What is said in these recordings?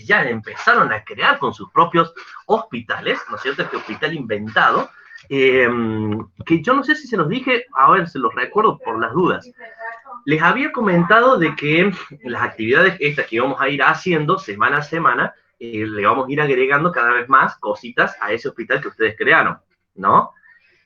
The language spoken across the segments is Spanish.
países ya empezaron a crear con sus propios hospitales, ¿no es cierto? Este hospital inventado, que yo no sé si se los dije, a ver, se los recuerdo por las dudas. Les había comentado de que las actividades estas que vamos a ir haciendo semana a semana, le vamos a ir agregando cada vez más cositas a ese hospital que ustedes crearon, ¿no?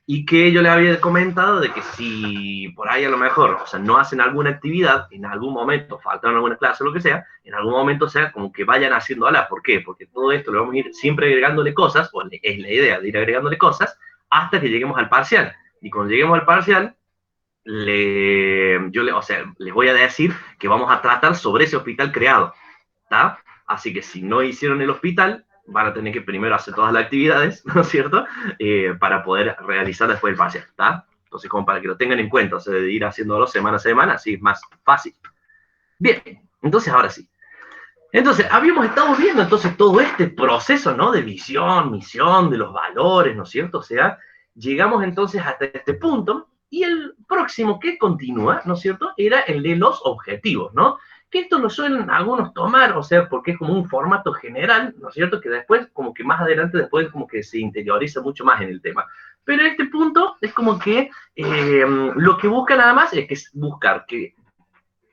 Y que yo les había comentado de que si por ahí a lo mejor, o sea, no hacen alguna actividad, en algún momento, faltan alguna clase o lo que sea, en algún momento sea como que vayan haciendo ala. ¿Por qué? Porque todo esto le vamos a ir siempre agregándole cosas, o es la idea de ir agregándole cosas, hasta que lleguemos al parcial. Y cuando lleguemos al parcial, o sea, les voy a decir que vamos a tratar sobre ese hospital creado, ¿está? Así que si no hicieron el hospital, van a tener que primero hacer todas las actividades, ¿no es cierto? Para poder realizar después el parcial, ¿está? Entonces, como para que lo tengan en cuenta, o sea, de ir haciéndolo semana a semana, así es más fácil. Bien, entonces ahora sí. Entonces, habíamos estado viendo entonces todo este proceso, ¿no? De visión, misión, de los valores, ¿no es cierto? O sea, llegamos entonces hasta este punto y el próximo que continúa, ¿no es cierto? Era el de los objetivos, ¿no? Que esto lo suelen algunos tomar, o sea, porque es como un formato general, ¿no es cierto? Que después, como que más adelante, después como que se interioriza mucho más en el tema. Pero en este punto es como que lo que busca nada más es que buscar que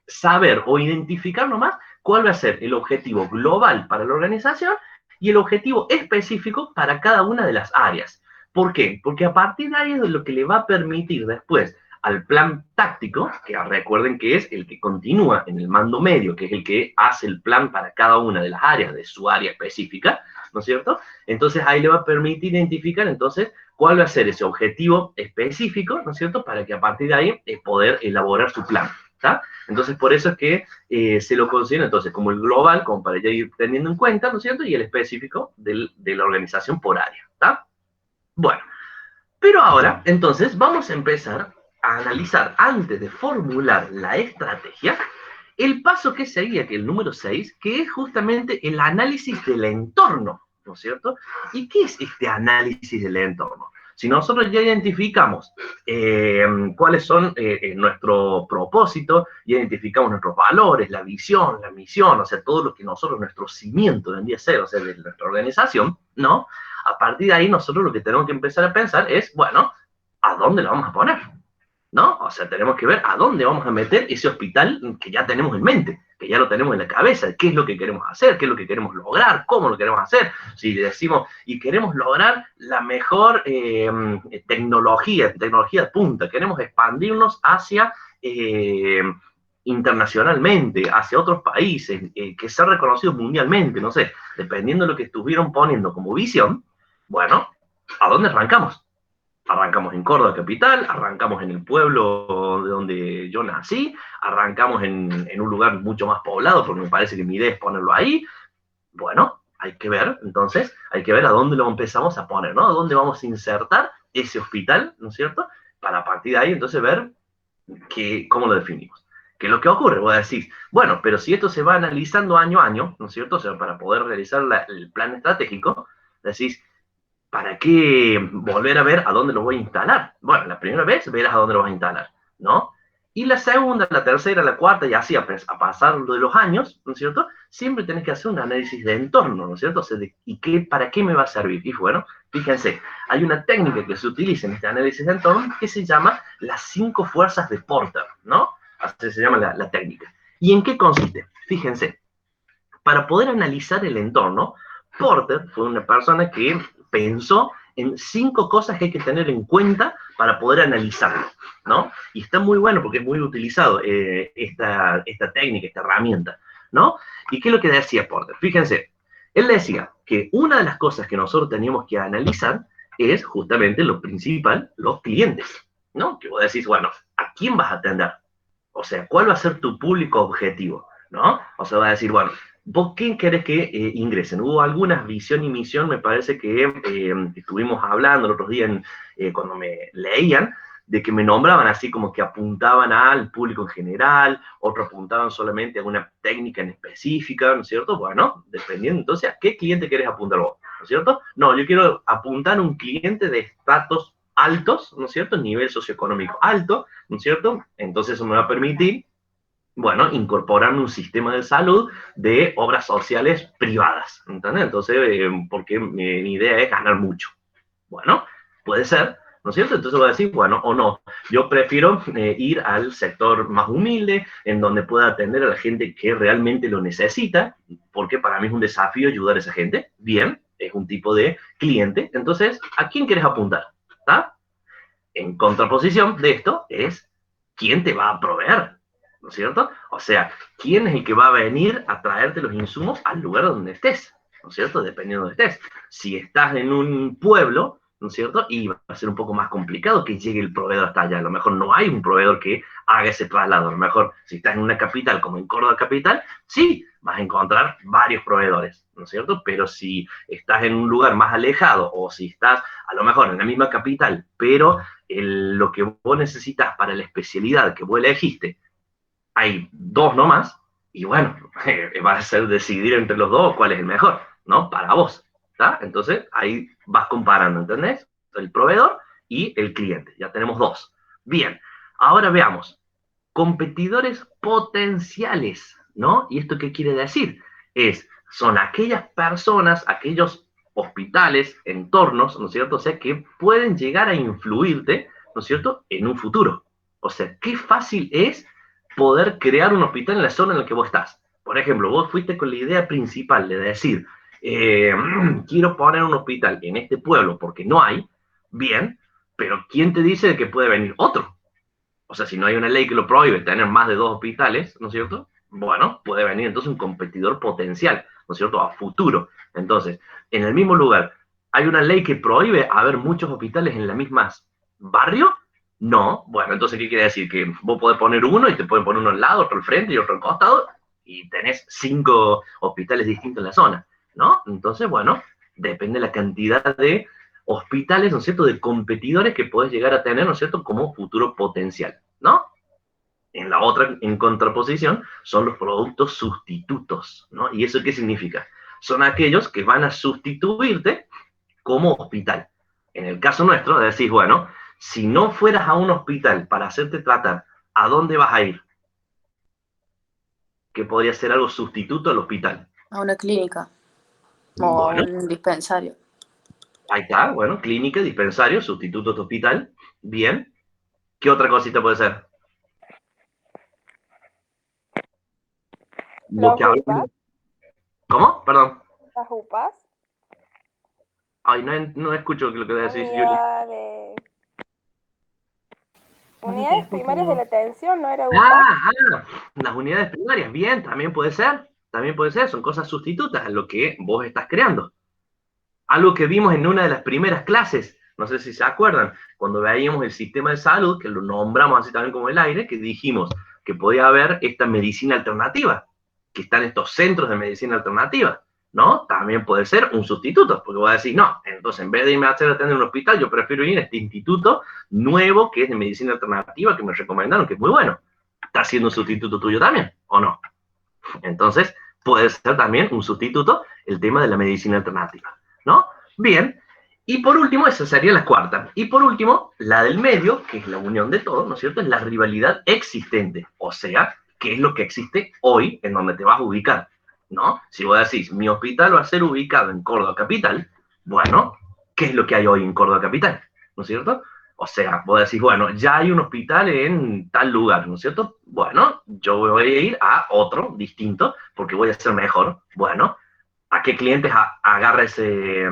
saber o identificar nomás cuál va a ser el objetivo global para la organización y el objetivo específico para cada una de las áreas. ¿Por qué? Porque a partir de ahí es lo que le va a permitir después al plan táctico, que recuerden que es el que continúa en el mando medio, que es el que hace el plan para cada una de las áreas de su área específica, ¿no es cierto? Entonces ahí le va a permitir identificar entonces cuál va a ser ese objetivo específico, ¿no es cierto? Para que a partir de ahí poder elaborar su plan, ¿está? Entonces, por eso es que se lo considera entonces como el global, como para ya ir teniendo en cuenta, ¿no es cierto? Y el específico de la organización por área, ¿está? Bueno, pero ahora, entonces, vamos a empezar a analizar, antes de formular la estrategia, el paso que seguía, que es el número 6, que es justamente el análisis del entorno, ¿no es cierto? ¿Y qué es este análisis del entorno? Si nosotros ya identificamos cuáles son nuestro propósito, identificamos nuestros valores, la visión, la misión, o sea, todo lo que nosotros, nuestro cimiento vendría a ser, o sea, de nuestra organización, ¿no? A partir de ahí nosotros lo que tenemos que empezar a pensar es, bueno, ¿a dónde lo vamos a poner? ¿No? O sea, tenemos que ver a dónde vamos a meter ese hospital que ya tenemos en mente, que ya lo tenemos en la cabeza, qué es lo que queremos hacer, qué es lo que queremos lograr, cómo lo queremos hacer. Si decimos, y queremos lograr la mejor tecnología de punta, queremos expandirnos hacia internacionalmente, hacia otros países, que sean reconocidos mundialmente, no sé, dependiendo de lo que estuvieron poniendo como visión, bueno, ¿a dónde arrancamos? Arrancamos en Córdoba capital, arrancamos en el pueblo de donde yo nací, arrancamos en un lugar mucho más poblado, porque me parece que mi idea es ponerlo ahí. Bueno, hay que ver, entonces, hay que ver a dónde lo empezamos a poner, ¿no? A dónde vamos a insertar ese hospital, ¿no es cierto? Para a partir de ahí, entonces, ver cómo lo definimos. ¿Qué es lo que ocurre? Voy a decir, bueno, pero si esto se va analizando año a año, ¿no es cierto? O sea, para poder realizar el plan estratégico, decís, ¿para qué volver a ver a dónde lo voy a instalar? Bueno, la primera vez verás a dónde lo vas a instalar, ¿no? Y la segunda, la tercera, la cuarta, y así a pasar de los años, ¿no es cierto? Siempre tenés que hacer un análisis de entorno, ¿no es cierto? O sea, ¿para qué me va a servir? Y bueno, fíjense, hay una técnica que se utiliza en este análisis de entorno que se llama las 5 fuerzas de Porter, ¿no? Así se llama la técnica. ¿Y en qué consiste? Fíjense, para poder analizar el entorno, Porter fue una persona que pensó en 5 cosas que hay que tener en cuenta para poder analizarlo, ¿no? Y está muy bueno porque es muy utilizado esta técnica, esta herramienta, ¿no? ¿Y qué es lo que decía Porter? Fíjense, él decía que una de las cosas que nosotros teníamos que analizar es justamente lo principal, los clientes, ¿no? Que vos decís, bueno, ¿a quién vas a atender? O sea, ¿cuál va a ser tu público objetivo? ¿No? O sea, va a decir, bueno, ¿vos quién querés que ingresen? Hubo algunas visión y misión, me parece que estuvimos hablando el otro día cuando me leían, de que me nombraban así como que apuntaban al público en general, otros apuntaban solamente a una técnica en específica, ¿no es cierto? Bueno, dependiendo entonces a qué cliente querés apuntar vos, ¿no es cierto? No, yo quiero apuntar a un cliente de estatus altos, ¿no es cierto? Nivel socioeconómico alto, ¿no es cierto? Entonces eso me va a permitir Bueno, incorporarme un sistema de salud de obras sociales privadas, ¿entendés? Entonces, porque mi idea es ganar mucho. Bueno, puede ser, ¿no es cierto? Entonces voy a decir, bueno, o no. Yo prefiero ir al sector más humilde, en donde pueda atender a la gente que realmente lo necesita, porque para mí es un desafío ayudar a esa gente. Bien, es un tipo de cliente. Entonces, ¿a quién quieres apuntar? ¿Está? En contraposición de esto es quién te va a proveer, ¿no es cierto? O sea, quién es el que va a venir a traerte los insumos al lugar donde estés, ¿no es cierto? Dependiendo de donde estés. Si estás en un pueblo, ¿no es cierto? Y va a ser un poco más complicado que llegue el proveedor hasta allá. A lo mejor no hay un proveedor que haga ese traslado. A lo mejor si estás en una capital como en Córdoba capital, sí, vas a encontrar varios proveedores, ¿no es cierto? Pero si estás en un lugar más alejado o si estás a lo mejor en la misma capital, pero lo que vos necesitas para la especialidad que vos elegiste, hay dos nomás, y bueno, va a ser decidir entre los dos cuál es el mejor, ¿no? Para vos, ¿está? Entonces ahí vas comparando, ¿entendés? El proveedor y el cliente, ya tenemos dos. Bien, ahora veamos, competidores potenciales, ¿no? ¿Y esto qué quiere decir? Son aquellas personas, aquellos hospitales, entornos, ¿no es cierto? O sea, que pueden llegar a influirte, ¿no es cierto?, en un futuro. O sea, qué fácil es poder crear un hospital en la zona en la que vos estás. Por ejemplo, vos fuiste con la idea principal de decir, eh, quiero poner un hospital en este pueblo porque no hay, bien, pero ¿quién te dice que puede venir otro? O sea, si no hay una ley que lo prohíbe tener más de dos hospitales, ¿no es cierto? Bueno, puede venir entonces un competidor potencial, ¿no es cierto?, a futuro. Entonces, en el mismo lugar, ¿hay una ley que prohíbe haber muchos hospitales en la misma barrio? No. Bueno, entonces, ¿qué quiere decir? Que vos podés poner uno y te pueden poner uno al lado, otro al frente y otro al costado, y tenés 5 hospitales distintos en la zona, ¿no? Entonces, bueno, depende de la cantidad de hospitales, ¿no es cierto?, de competidores que puedes llegar a tener, ¿no es cierto?, como futuro potencial, ¿no? En la otra, en contraposición, son los productos sustitutos, ¿no? ¿Y eso qué significa? Son aquellos que van a sustituirte como hospital. En el caso nuestro, decís, bueno, si no fueras a un hospital para hacerte tratar, ¿a dónde vas a ir? Que podría ser algo sustituto al hospital. A una clínica o a Bueno, un dispensario. ahí está, bueno, clínica, dispensario, sustituto de hospital. Bien. ¿Qué otra cosita puede ser? Lo Los que UPAs, hablamos. ¿Cómo? Perdón. las UPAs, Ay, no, no escucho lo que decís, Yuli. unidades, unidades primarias de la atención, ¿no era UPAs? Ah, las unidades primarias, bien, también puede ser, son cosas sustitutas a lo que vos estás creando. Algo que vimos en una de las primeras clases, no sé si se acuerdan, cuando veíamos el sistema de salud, que lo nombramos así también como el aire, que dijimos que podía haber esta medicina alternativa, que están estos centros de medicina alternativa, ¿no? También puede ser un sustituto, porque voy a decir, no, entonces en vez de irme a hacer atender en un hospital, yo prefiero ir a este instituto nuevo que es de medicina alternativa, que me recomendaron, que es muy bueno. ¿Está siendo un sustituto tuyo también, o no? Entonces, puede ser también un sustituto el tema de la medicina alternativa, ¿no? Bien, y por último, esa sería la cuarta. Y por último, la del medio, que es la unión de todo, ¿no es cierto? Es la rivalidad existente, o sea, qué es lo que existe hoy en donde te vas a ubicar, ¿no? Si vos decís, mi hospital va a ser ubicado en Córdoba Capital, bueno, ¿qué es lo que hay hoy en Córdoba Capital? ¿No es cierto? O sea, vos decís, bueno, ya hay un hospital en tal lugar, ¿no es cierto? Bueno, yo voy a ir a otro distinto porque voy a ser mejor. Bueno, ¿a qué clientes agarra ese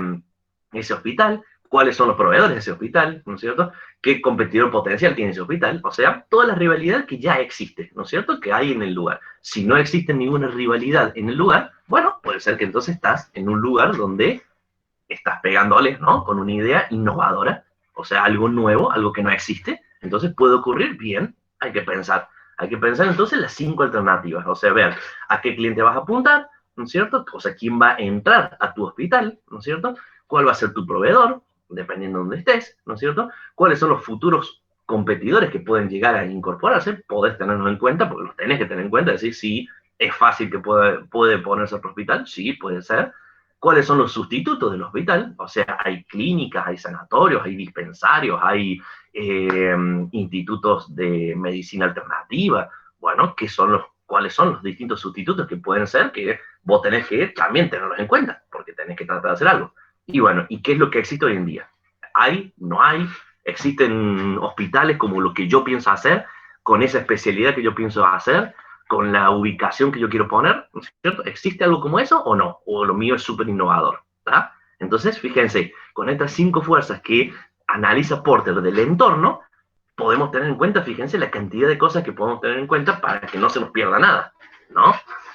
hospital? ¿Cuáles son los proveedores de ese hospital? ¿No es cierto? ¿Qué competidor potencial tiene ese hospital? O sea, toda la rivalidad que ya existe, ¿no es cierto? Que hay en el lugar. Si no existe ninguna rivalidad en el lugar, bueno, puede ser que entonces estás en un lugar donde estás pegándole, ¿no? Con una idea innovadora, o sea, algo nuevo, algo que no existe, entonces puede ocurrir bien, hay que pensar entonces las 5 alternativas, o sea, ver a qué cliente vas a apuntar, ¿no es cierto? O sea, quién va a entrar a tu hospital, ¿no es cierto? ¿Cuál va a ser tu proveedor, dependiendo de dónde estés, ¿no es cierto? ¿Cuáles son los futuros competidores que pueden llegar a incorporarse? Podés tenerlo en cuenta, porque los tenés que tener en cuenta, decir, sí, es fácil que puede ponerse otro hospital, sí, puede ser, cuáles son los sustitutos del hospital. O sea, hay clínicas, hay sanatorios, hay dispensarios, hay institutos de medicina alternativa. Bueno, ¿qué son los cuáles son los distintos sustitutos que pueden ser que vos tenés que también tenerlos en cuenta, porque tenés que tratar de hacer algo. Y bueno, ¿y qué es lo que existe hoy en día? ¿Hay? ¿No hay? ¿Existen hospitales como lo que yo pienso hacer, con esa especialidad que yo pienso hacer, con la ubicación que yo quiero poner? ¿No es cierto? ¿Existe algo como eso o no? ¿O lo mío es súper innovador? ¿Tá? Entonces, fíjense, con estas 5 fuerzas que analiza Porter del entorno, podemos tener en cuenta, fíjense, la cantidad de cosas que podemos tener en cuenta para que no se nos pierda nada, ¿no?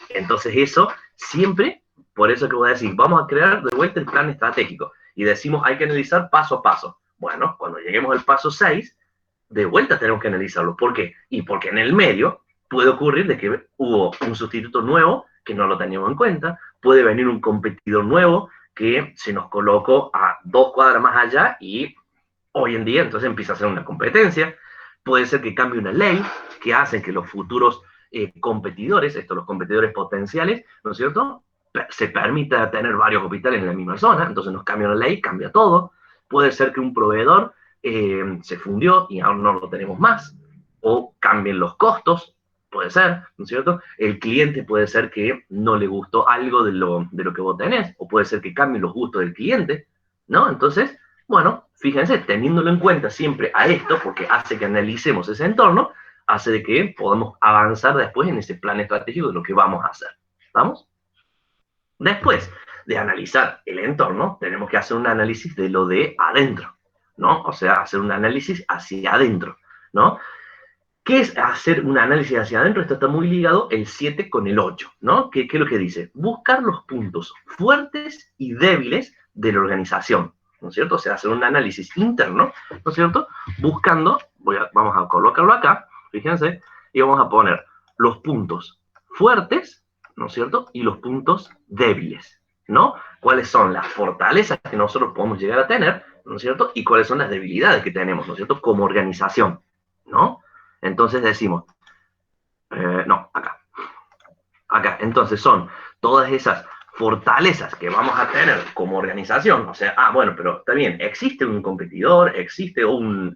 Entonces eso siempre, por eso que voy a decir, vamos a crear de vuelta el plan estratégico y decimos hay que analizar paso a paso. Bueno, cuando lleguemos al paso 6, de vuelta tenemos que analizarlo. ¿Por qué? Y porque en el medio puede ocurrir de que hubo un sustituto nuevo que no lo teníamos en cuenta, puede venir un competidor nuevo que se nos colocó a 2 cuadras más allá y hoy en día entonces empieza a ser una competencia. Puede ser que cambie una ley que hace que los futuros competidores, los competidores potenciales, ¿no es cierto?, se permita tener varios hospitales en la misma zona, entonces nos cambia una ley, cambia todo. Puede ser que un proveedor se fundió y ahora no lo tenemos más, o cambien los costos, puede ser, ¿no es cierto? El cliente puede ser que no le gustó algo de lo que vos tenés, o puede ser que cambien los gustos del cliente, ¿no? Entonces, bueno, fíjense, teniéndolo en cuenta siempre a esto, porque hace que analicemos ese entorno, hace de que podamos avanzar después en ese plan estratégico de lo que vamos a hacer. ¿Vamos? Después de analizar el entorno, tenemos que hacer un análisis de lo de adentro, ¿no? O sea, hacer un análisis hacia adentro, ¿no? ¿Qué es hacer un análisis hacia adentro? Esto está muy ligado el 7 con el 8, ¿no? ¿Qué es lo que dice? Buscar los puntos fuertes y débiles de la organización, ¿no es cierto? O sea, hacer un análisis interno, ¿no es cierto? Buscando, vamos a colocarlo acá, fíjense, y vamos a poner los puntos fuertes, ¿no es cierto? Y los puntos débiles, ¿no? ¿Cuáles son las fortalezas que nosotros podemos llegar a tener, ¿no es cierto? Y cuáles son las debilidades que tenemos, ¿no es cierto? Como organización, ¿no? Entonces decimos, no, acá. Entonces son todas esas fortalezas que vamos a tener como organización. O sea, bueno, pero está bien, existe un competidor, existe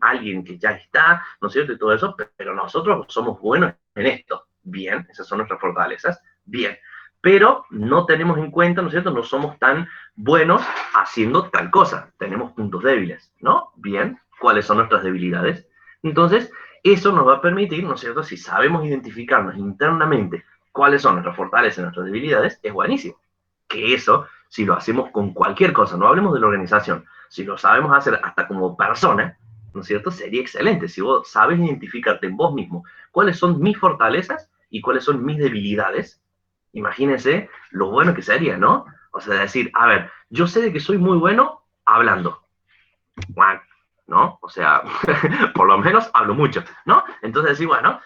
alguien que ya está, ¿no es cierto? Y todo eso, pero nosotros somos buenos en esto. Bien, esas son nuestras fortalezas. Bien. Pero no tenemos en cuenta, ¿no es cierto? No somos tan buenos haciendo tal cosa. Tenemos puntos débiles, ¿no? Bien. ¿Cuáles son nuestras debilidades? Entonces, eso nos va a permitir, ¿no es cierto? Si sabemos identificarnos internamente cuáles son nuestras fortalezas y nuestras debilidades, es buenísimo. Que eso, si lo hacemos con cualquier cosa, no hablemos de la organización, si lo sabemos hacer hasta como persona, ¿no es cierto? Sería excelente. Si vos sabes identificarte en vos mismo cuáles son mis fortalezas y cuáles son mis debilidades, imagínense lo bueno que sería, ¿no? O sea, decir, a ver, yo sé de que soy muy bueno hablando, ¿no? O sea, por lo menos hablo mucho, ¿no? Entonces sí, bueno,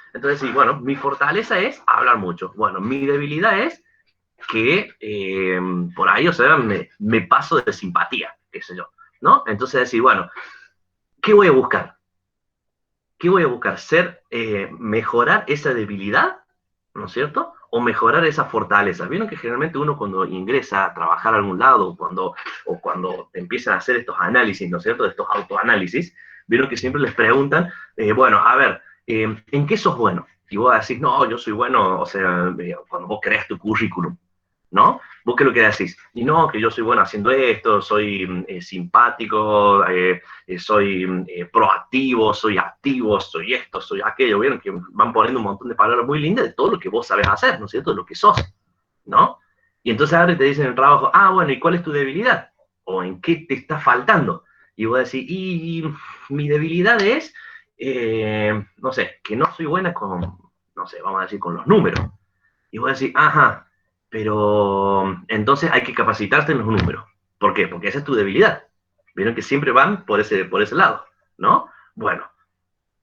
mi fortaleza es hablar mucho. Bueno, mi debilidad es que por ahí, o sea, me paso de simpatía, qué sé yo, ¿no? Entonces decir, bueno, ¿qué voy a buscar? ¿Qué voy a buscar? Mejorar esa debilidad, ¿no es cierto? O mejorar esa fortaleza. Vieron que generalmente uno cuando ingresa a trabajar a algún lado o cuando empiezan a hacer estos análisis, ¿no es cierto? De estos autoanálisis, vieron que siempre les preguntan, bueno, a ver, ¿en qué sos bueno? Y vos decís, no, yo soy bueno, o sea, cuando vos creas tu currículum, ¿no? ¿Vos qué es lo que decís? Y no, que yo soy bueno haciendo esto, soy simpático, soy proactivo, soy activo, soy esto, soy aquello. Vieron que van poniendo un montón de palabras muy lindas de todo lo que vos sabés hacer, ¿no es cierto? De lo que sos, ¿no? Y entonces ahora te dicen en el trabajo, bueno, ¿y cuál es tu debilidad? ¿O en qué te está faltando? Y vos decís, y mi debilidad es, no sé, que no soy buena con, no sé, vamos a decir, con los números. Y vos decís, ajá, pero entonces hay que capacitarte en los números. ¿Por qué? Porque esa es tu debilidad. Vieron que siempre van por ese lado, ¿no? Bueno,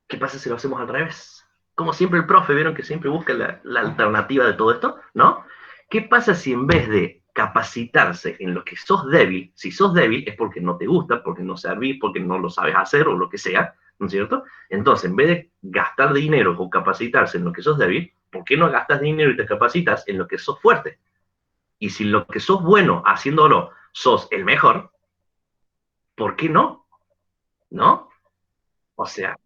¿qué pasa si lo hacemos al revés? Como siempre el profe, vieron que siempre busca la alternativa de todo esto, ¿no? ¿Qué pasa si en vez de capacitarse en lo que sos débil, si sos débil es porque no te gusta, porque no servís, porque no lo sabes hacer o lo que sea, ¿no es cierto? Entonces, en vez de gastar dinero o capacitarse en lo que sos débil, ¿por qué no gastas dinero y te capacitas en lo que sos fuerte? Y si lo que sos bueno haciéndolo sos el mejor, ¿por qué no? ¿No? O sea,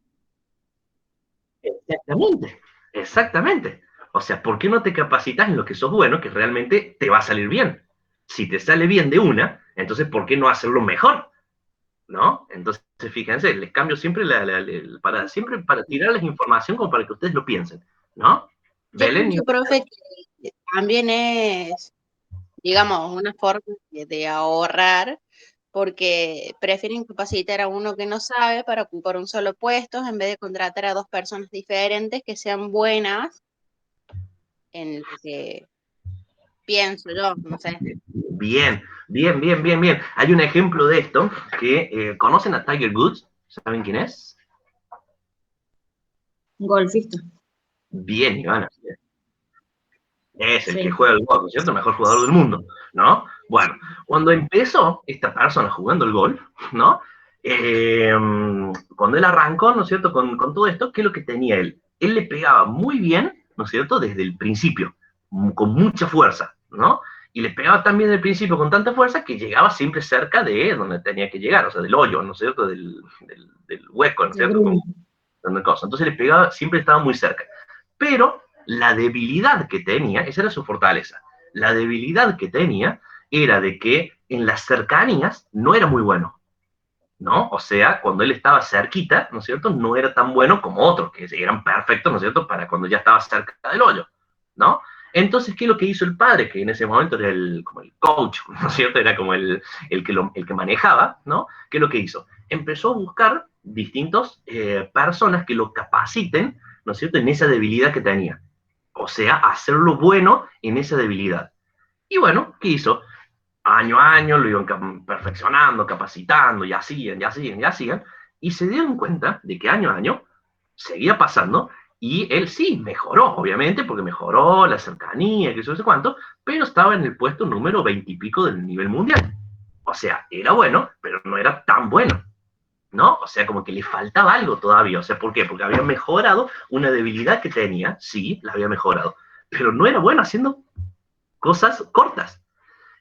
exactamente, exactamente. O sea, ¿por qué no te capacitas en lo que sos bueno, que realmente te va a salir bien? Si te sale bien de una, entonces ¿por qué no hacerlo mejor? ¿No? Entonces, fíjense, les cambio siempre, siempre para tirarles información como para que ustedes lo piensen, ¿no? Yo Belén, pienso, profe, que también es, digamos, una forma de ahorrar, porque prefieren capacitar a uno que no sabe para ocupar un solo puesto en vez de contratar a dos personas diferentes que sean buenas en lo que pienso yo, no sé. bien, bien, bien, bien, bien. Hay un ejemplo de esto que, ¿conocen a Tiger Woods? ¿Saben quién es? Golfista. Bien, Ivana. Es el que Sí. juega el golf, ¿no es cierto? El mejor jugador del mundo, ¿no? Bueno, cuando empezó esta persona jugando el golf, ¿no? Cuando él arrancó, ¿no es cierto? Con todo esto, ¿qué es lo que tenía él? Él le pegaba muy bien, ¿no es cierto? Desde el principio, con mucha fuerza, ¿no? Y le pegaba también desde el principio con tanta fuerza que llegaba siempre cerca de donde tenía que llegar, o sea, del hoyo, ¿no es cierto? Del hueco, ¿no es cierto? Entonces le pegaba, siempre estaba muy cerca. Pero la debilidad que tenía, esa era su fortaleza, la debilidad que tenía era de que en las cercanías no era muy bueno, ¿no? O sea, cuando él estaba cerquita, ¿no es cierto? No era tan bueno como otros, que eran perfectos, ¿no es cierto? Para cuando ya estaba cerca del hoyo, ¿no? Entonces, ¿qué es lo que hizo el padre? Que en ese momento era como el coach, ¿no es cierto? Era como el que manejaba, ¿no? ¿Qué es lo que hizo? Empezó a buscar distintos personas que lo capaciten, ¿no es cierto? En esa debilidad que tenía. O sea, hacerlo bueno en esa debilidad. Y bueno, ¿qué hizo? Año a año lo iban perfeccionando, capacitando, y hacían, y hacían, y hacían, y se dieron cuenta de que año a año seguía pasando, y él sí mejoró, obviamente, porque mejoró la cercanía, que eso no sé cuánto, pero estaba en el puesto número 20 y pico del nivel mundial. O sea, era bueno, pero no era tan bueno, ¿no? O sea, como que le faltaba algo todavía. O sea, ¿por qué? Porque había mejorado una debilidad que tenía, sí, la había mejorado, pero no era bueno haciendo cosas cortas.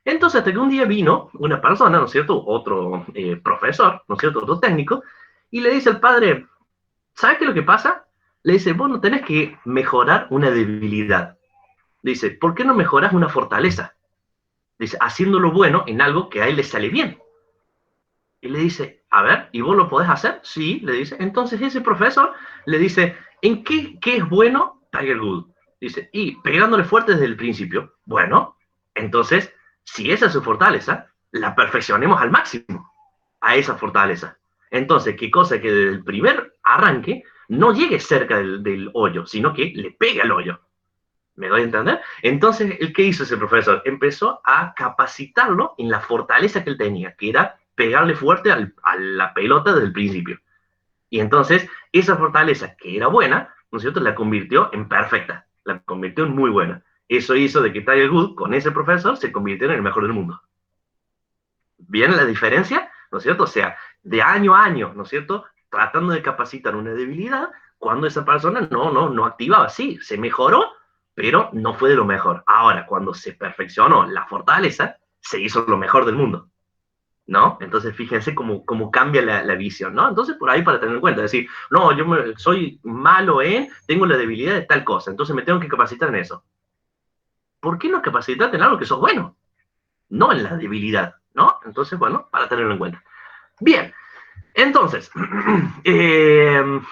Entonces, hasta que un día vino una persona, ¿no es cierto? Otro profesor, ¿no es cierto? Otro técnico, y le dice al padre, ¿sabes qué es lo que pasa? Le dice, vos no tenés que mejorar una debilidad. Dice, ¿por qué no mejoras una fortaleza? Dice, haciéndolo bueno en algo que a él le sale bien. Y le dice, a ver, ¿y vos lo podés hacer? Sí, le dice. Entonces ese profesor le dice, ¿en qué es bueno Tiger Woods? Dice, y pegándole fuerte desde el principio. Bueno, entonces, si esa es su fortaleza, la perfeccionemos al máximo a esa fortaleza. Entonces, ¿qué cosa? Que desde el primer arranque no llegue cerca del hoyo, sino que le pegue al hoyo. ¿Me doy a entender? Entonces, ¿qué hizo ese profesor? Empezó a capacitarlo en la fortaleza que él tenía, que era pegarle fuerte a la pelota desde el principio. Y entonces, esa fortaleza que era buena, ¿no es cierto?, la convirtió en perfecta, la convirtió en muy buena. Eso hizo de que Tiger Woods, con ese profesor, se convirtiera en el mejor del mundo. ¿Viene la diferencia? ¿No es cierto? O sea, de año a año, ¿no es cierto?, tratando de capacitar una debilidad, cuando esa persona no activaba. Sí, se mejoró, pero no fue de lo mejor. Ahora, cuando se perfeccionó la fortaleza, se hizo lo mejor del mundo, ¿no? Entonces, fíjense cómo cambia la visión, ¿no? Entonces, por ahí para tener en cuenta, decir, no, soy malo tengo la debilidad de tal cosa, entonces me tengo que capacitar en eso. ¿Por qué no capacitarte en algo que sos bueno? No en la debilidad, ¿no? Entonces, bueno, para tenerlo en cuenta. Bien, entonces,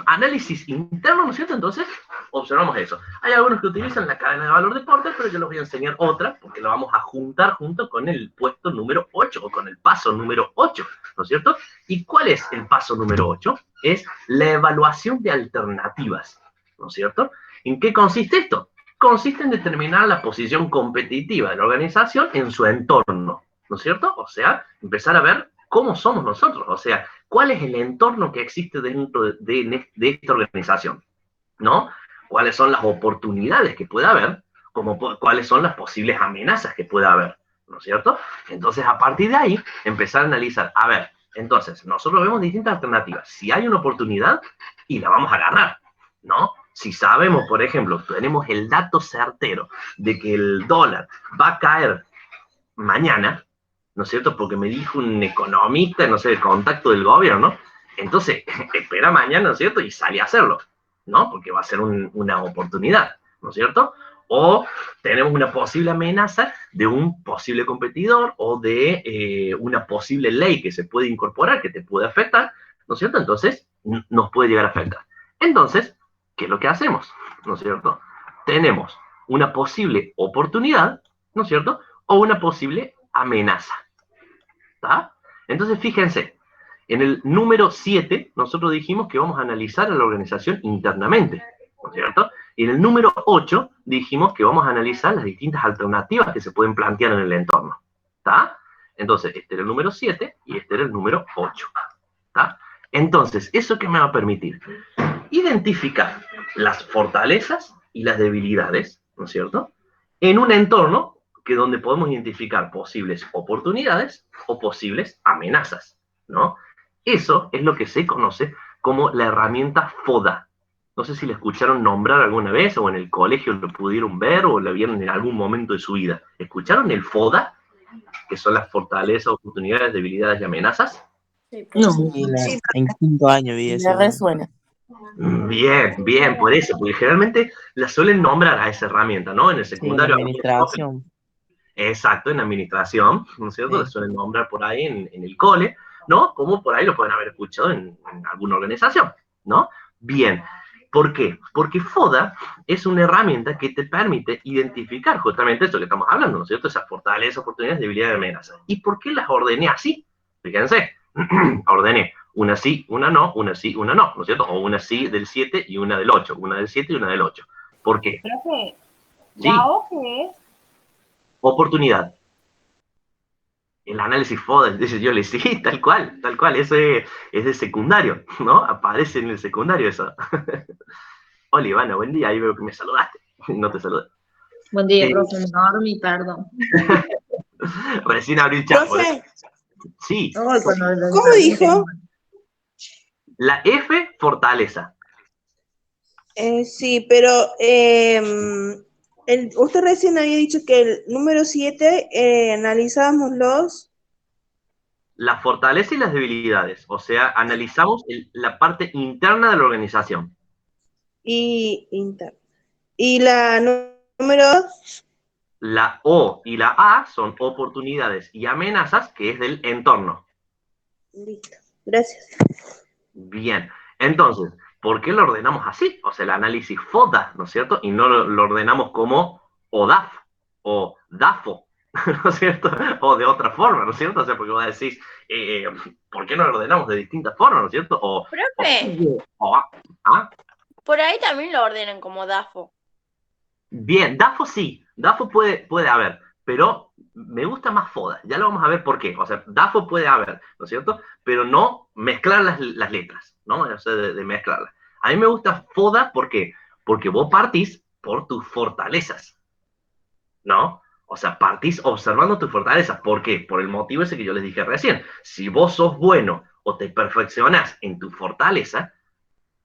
análisis interno, ¿no es cierto? Entonces, observamos eso. Hay algunos que utilizan la cadena de valor de Porter, pero yo les voy a enseñar otra, porque la vamos a juntar junto con el puesto número 8, o con el paso número 8, ¿no es cierto? ¿Y cuál es el paso número 8? Es la evaluación de alternativas, ¿no es cierto? ¿En qué consiste esto? Consiste en determinar la posición competitiva de la organización en su entorno, ¿no es cierto? O sea, empezar a ver cómo somos nosotros, o sea, cuál es el entorno que existe dentro de esta organización, ¿no? Cuáles son las oportunidades que puede haber, cuáles son las posibles amenazas que puede haber, ¿no es cierto? Entonces, a partir de ahí, empezar a analizar, a ver, entonces, nosotros vemos distintas alternativas. Si hay una oportunidad, y la vamos a agarrar, ¿no? Si sabemos, por ejemplo, tenemos el dato certero de que el dólar va a caer mañana, ¿no es cierto? Porque me dijo un economista, no sé, de contacto del gobierno, entonces espera mañana, ¿no es cierto? Y sale a hacerlo, ¿no? Porque va a ser una oportunidad, ¿no es cierto? O tenemos una posible amenaza de un posible competidor o de una posible ley que se puede incorporar, que te puede afectar, ¿no es cierto? Entonces, nos puede llegar a afectar. Entonces, ¿qué es lo que hacemos? ¿No es cierto? Tenemos una posible oportunidad, ¿no es cierto? O una posible amenaza. ¿Está? Entonces, fíjense, en el número 7, nosotros dijimos que vamos a analizar a la organización internamente, ¿no es cierto? Y en el número 8 dijimos que vamos a analizar las distintas alternativas que se pueden plantear en el entorno. ¿Está? Entonces, este era el número 7 y este era el número 8. ¿Está? Entonces, ¿eso qué me va a permitir? Identificar las fortalezas y las debilidades, ¿no es cierto? En un entorno que donde podemos identificar posibles oportunidades o posibles amenazas, ¿no? Eso es lo que se conoce como la herramienta FODA. No sé si la escucharon nombrar alguna vez o en el colegio lo pudieron ver o la vieron en algún momento de su vida. ¿Escucharon el FODA? Que son las fortalezas, oportunidades, debilidades y amenazas. Sí, No, profesor. en quinto año vi Me eso. resuena. Bien, bien, por eso, porque generalmente la suelen nombrar a esa herramienta, ¿no? En el Sí, en secundario. administración. Exacto, en administración, ¿no es cierto? Sí. La suelen nombrar por ahí en el cole, ¿no? Como por ahí lo pueden haber escuchado en alguna organización, ¿no? Bien, ¿por qué? Porque FODA es una herramienta que te permite identificar justamente esto que estamos hablando, ¿no es cierto? Esas fortalezas, oportunidades, debilidades y amenazas. ¿Y por qué las ordené así? Fíjense, ordené una sí, una no, una sí, una no, ¿no es cierto? O una sí del 7 y una del 8, una del 7 y una del 8. ¿Por qué? Profe, Sí, ¿la O qué es? oportunidad. El análisis FODA, dice yo le sí, tal cual, eso es de secundario, ¿no? Aparece en el secundario eso. Hola Ivana, buen día, ahí veo que me saludaste, no te saludé. Buen día, profe, me dormí, perdón. Recién abrí el chat. Profe, Sí, Ay, cuando lo ¿cómo dijo? la F, fortaleza. Sí, pero usted recién había dicho que el número 7 analizábamos La fortaleza y las debilidades, o sea, analizamos la parte interna de la organización. y la número 2. La O y la A son oportunidades y amenazas, que es del entorno. Listo, gracias. Bien, entonces, ¿por qué lo ordenamos así? O sea, el análisis FODA, ¿no es cierto? Y no lo ordenamos como ODAF o DAFO, ¿no es cierto? O de otra forma, ¿no es cierto? O sea, porque vos decís, ¿por qué no lo ordenamos de distintas formas, ¿no es cierto? Profe, ¿Ah? por ahí también lo ordenan como DAFO. Bien, DAFO sí, DAFO puede haber, pero me gusta más FODA, ya lo vamos a ver por qué. O sea, DAFO puede haber, ¿no es cierto? Pero no mezclar las letras, ¿no? O sea, de mezclarlas. A mí me gusta FODA, ¿por qué? Porque vos partís por tus fortalezas, ¿no? O sea, partís observando tus fortalezas. ¿Por qué? Por el motivo ese que yo les dije recién. Si vos sos bueno o te perfeccionás en tu fortaleza,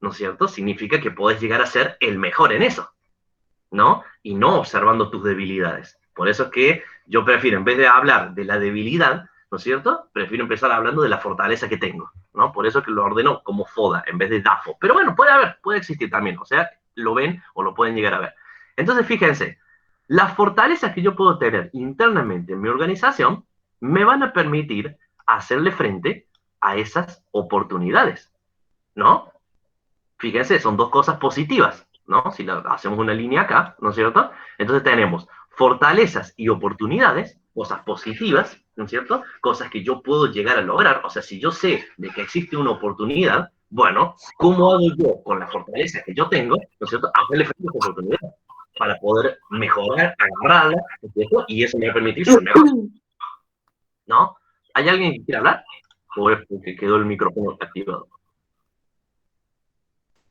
¿no es cierto? Significa que podés llegar a ser el mejor en eso, ¿no? Y no observando tus debilidades. Por eso es que yo prefiero, en vez de hablar de la debilidad, ¿no es cierto? Prefiero empezar hablando de la fortaleza que tengo, ¿no? Por eso es que lo ordeno como FODA, en vez de DAFO. Pero bueno, puede existir también, o sea, lo ven o lo pueden llegar a ver. Entonces, fíjense, las fortalezas que yo puedo tener internamente en mi organización me van a permitir hacerle frente a esas oportunidades, ¿no? Fíjense, son dos cosas positivas, ¿no? Si hacemos una línea acá, ¿no es cierto? Entonces tenemos fortalezas y oportunidades, cosas positivas, ¿no es cierto? Cosas que yo puedo llegar a lograr. O sea, si yo sé de que existe una oportunidad, bueno, ¿cómo hago yo con la fortaleza que yo tengo, ¿no es cierto? Hacerle frente a esa oportunidad para poder mejorar, agarrarla, ¿no es cierto? Y eso me va a permitir ser mejor, ¿no? ¿Hay alguien que quiera hablar? ¿O es porque quedó el micrófono activado?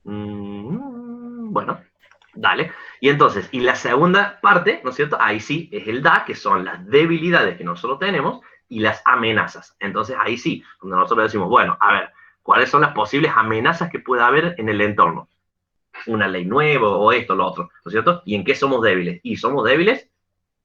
Bueno, dale. Y entonces, y la segunda parte, ¿no es cierto? Ahí sí es el DA, que son las debilidades que nosotros tenemos y las amenazas. Entonces, ahí sí, donde nosotros decimos, bueno, a ver, ¿cuáles son las posibles amenazas que pueda haber en el entorno? Una ley nueva o esto, lo otro, ¿no es cierto? ¿Y en qué somos débiles? Y somos débiles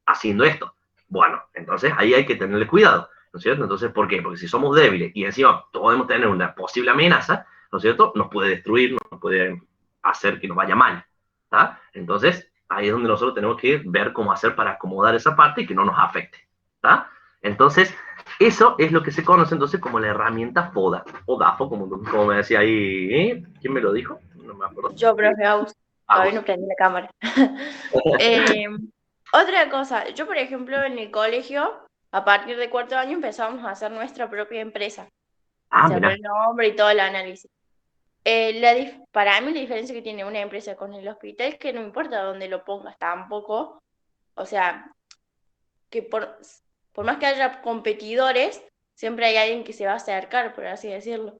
haciendo esto. Bueno, entonces ahí hay que tenerle cuidado, ¿no es cierto? Entonces, ¿por qué? Porque si somos débiles y encima podemos tener una posible amenaza, ¿no es cierto? Nos puede destruir, nos puede hacer que nos vaya mal, ¿está? Entonces, ahí es donde nosotros tenemos que ver cómo hacer para acomodar esa parte y que no nos afecte, ¿está? Entonces, eso es lo que se conoce entonces como la herramienta FODA, o DAFO, como me decía ahí, ¿eh? ¿Quién me lo dijo? No me acuerdo. Yo, profe Agus, todavía Agus. no prendí la cámara. Otra cosa, yo por ejemplo en el colegio, a partir de cuarto año empezamos a hacer nuestra propia empresa. Ah, O sea, mira. con el nombre y todo el análisis. Para mí la diferencia que tiene una empresa con el hospital es que no importa dónde lo pongas tampoco. O sea, que por más que haya competidores, siempre hay alguien que se va a acercar, por así decirlo.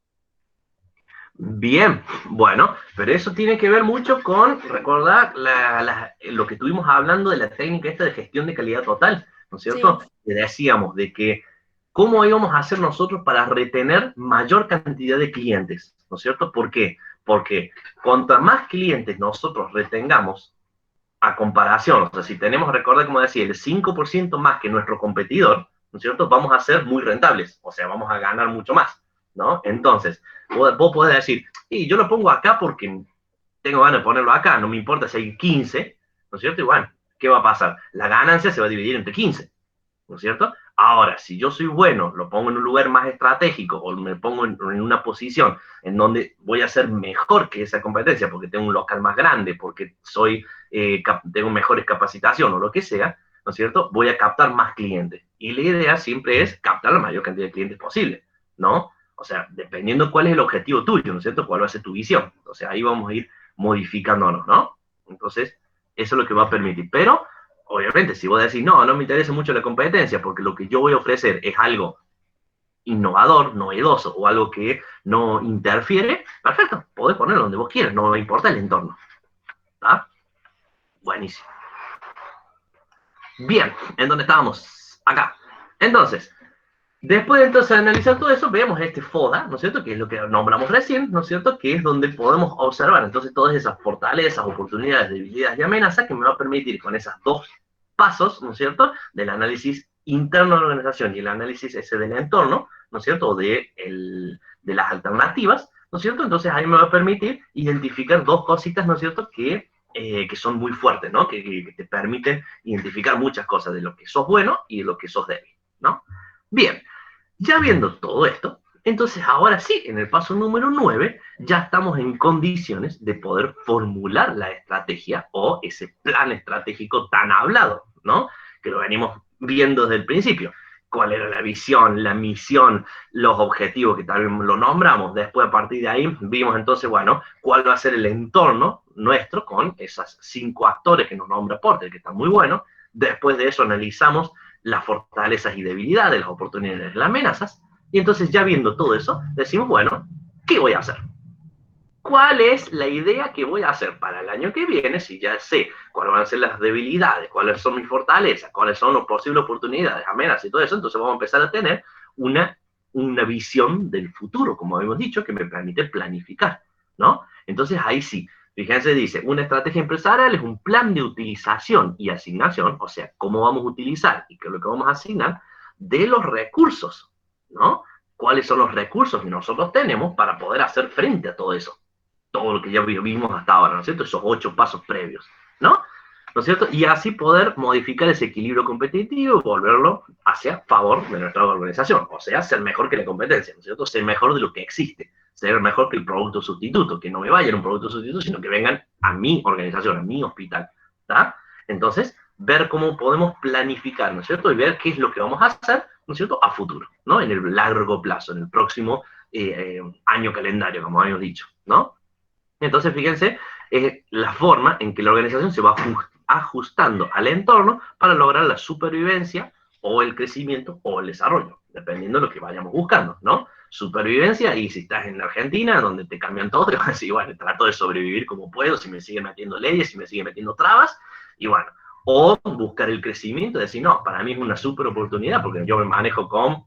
Bien, bueno, pero eso tiene que ver mucho con, recordar lo que estuvimos hablando de la técnica esta de gestión de calidad total, ¿no es cierto? Sí. Que decíamos de que cómo íbamos a hacer nosotros para retener mayor cantidad de clientes, ¿no es cierto? ¿Por qué? Porque cuanto más clientes nosotros retengamos, a comparación, o sea, si tenemos, recuerda como decía, el 5% más que nuestro competidor, ¿no es cierto? Vamos a ser muy rentables, o sea, vamos a ganar mucho más, ¿no? Entonces, vos podés decir, y yo lo pongo acá porque tengo ganas de ponerlo acá, no me importa si hay 15, ¿no es cierto? Y bueno, ¿qué va a pasar? La ganancia se va a dividir entre 15, ¿no es cierto? Ahora, si yo soy bueno, lo pongo en un lugar más estratégico o me pongo en una posición en donde voy a ser mejor que esa competencia porque tengo un local más grande, porque tengo mejores capacitación o lo que sea, ¿no es cierto? Voy a captar más clientes. Y la idea siempre es captar la mayor cantidad de clientes posible, ¿no? O sea, dependiendo cuál es el objetivo tuyo, ¿no es cierto? Cuál va a ser tu visión. Entonces ahí vamos a ir modificándonos, ¿no? Entonces, eso es lo que va a permitir. Pero obviamente, si vos decís, no me interesa mucho la competencia porque lo que yo voy a ofrecer es algo innovador, novedoso o algo que no interfiere, perfecto, podés ponerlo donde vos quieras, no me importa el entorno. ¿Está? Buenísimo. Bien, ¿en dónde estábamos? Acá. Entonces, después entonces de analizar todo eso, vemos este FODA, ¿no es cierto? Que es lo que nombramos recién, ¿no es cierto? Que es donde podemos observar entonces todas esas fortalezas, oportunidades, debilidades y amenazas que me va a permitir con esas dos pasos, ¿no es cierto? Del análisis interno de la organización y el análisis ese del entorno, ¿no es cierto? De las alternativas, ¿no es cierto? Entonces ahí me va a permitir identificar dos cositas, ¿no es cierto? Que son muy fuertes, ¿no? Que te permiten identificar muchas cosas de lo que sos bueno y de lo que sos débil, ¿no? Bien, ya viendo todo esto, entonces ahora sí, en el paso número 9, ya estamos en condiciones de poder formular la estrategia o ese plan estratégico tan hablado, ¿no? Que lo venimos viendo desde el principio. ¿Cuál era la visión, la misión, los objetivos que también lo nombramos? Después, a partir de ahí, vimos entonces, bueno, cuál va a ser el entorno nuestro con esas 5 actores que nos nombra Porter, que están muy buenos. Después de eso analizamos las fortalezas y debilidades, las oportunidades y las amenazas, y entonces ya viendo todo eso, decimos, bueno, ¿qué voy a hacer? ¿Cuál es la idea que voy a hacer para el año que viene? Si ya sé cuáles van a ser las debilidades, cuáles son mis fortalezas, cuáles son las posibles oportunidades, amenazas y todo eso, entonces vamos a empezar a tener una visión del futuro, como habíamos dicho, que me permite planificar, ¿no? Entonces ahí sí, fíjense, dice, una estrategia empresarial es un plan de utilización y asignación, o sea, cómo vamos a utilizar y qué es lo que vamos a asignar, de los recursos, ¿no? ¿Cuáles son los recursos que nosotros tenemos para poder hacer frente a todo eso? Todo lo que ya vimos hasta ahora, ¿no es cierto? Esos 8 pasos previos, ¿no? ¿No es cierto? Y así poder modificar ese equilibrio competitivo y volverlo hacia favor de nuestra organización. O sea, ser mejor que la competencia, ¿no es cierto? Ser mejor de lo que existe. Ser mejor que el producto sustituto. Que no me vayan un producto sustituto, sino que vengan a mi organización, a mi hospital. ¿Está? Entonces, ver cómo podemos planificar, ¿no es cierto? Y ver qué es lo que vamos a hacer, ¿no es cierto? A futuro, ¿no? En el largo plazo, en el próximo año calendario, como habíamos dicho, ¿no? Entonces, fíjense, la forma en que la organización se va ajustando al entorno para lograr la supervivencia o el crecimiento o el desarrollo, dependiendo de lo que vayamos buscando, ¿no? Supervivencia, y si estás en Argentina, donde te cambian todo, te vas a decir, bueno, trato de sobrevivir como puedo, si me siguen metiendo leyes, si me siguen metiendo trabas, y bueno, o buscar el crecimiento, decir, no, para mí es una super oportunidad, porque yo me manejo con,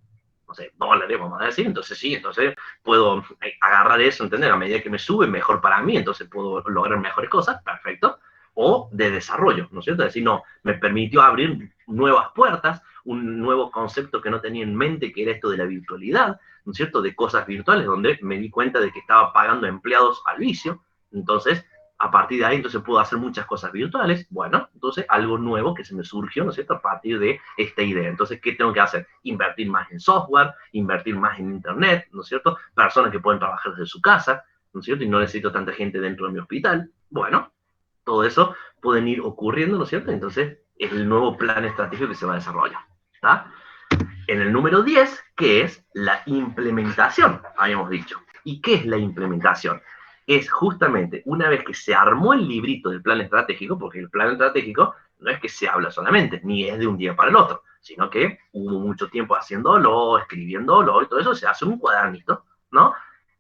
no sé, dólares, vamos a decir, entonces sí, entonces puedo agarrar eso, ¿entender? A medida que me sube, mejor para mí, entonces puedo lograr mejores cosas, perfecto. O de desarrollo, ¿no es cierto? Es decir, no, me permitió abrir nuevas puertas, un nuevo concepto que no tenía en mente, que era esto de la virtualidad, ¿no es cierto? De cosas virtuales, donde me di cuenta de que estaba pagando empleados al vicio, entonces A partir de ahí, entonces puedo hacer muchas cosas virtuales. Bueno, entonces algo nuevo que se me surgió, ¿no es cierto?, a partir de esta idea. Entonces, ¿qué tengo que hacer? Invertir más en software, invertir más en internet, ¿no es cierto? Personas que pueden trabajar desde su casa, ¿no es cierto? Y no necesito tanta gente dentro de mi hospital. Bueno, todo eso pueden ir ocurriendo, ¿no es cierto? Entonces, es el nuevo plan estratégico que se va a desarrollar, ¿está? En el número 10, ¿qué es? La implementación, habíamos dicho. ¿Y qué es la implementación? Es justamente una vez que se armó el librito del plan estratégico, porque el plan estratégico no es que se habla solamente, ni es de un día para el otro, sino que hubo mucho tiempo haciéndolo, escribiéndolo, y todo eso se hace un cuadernito, ¿no?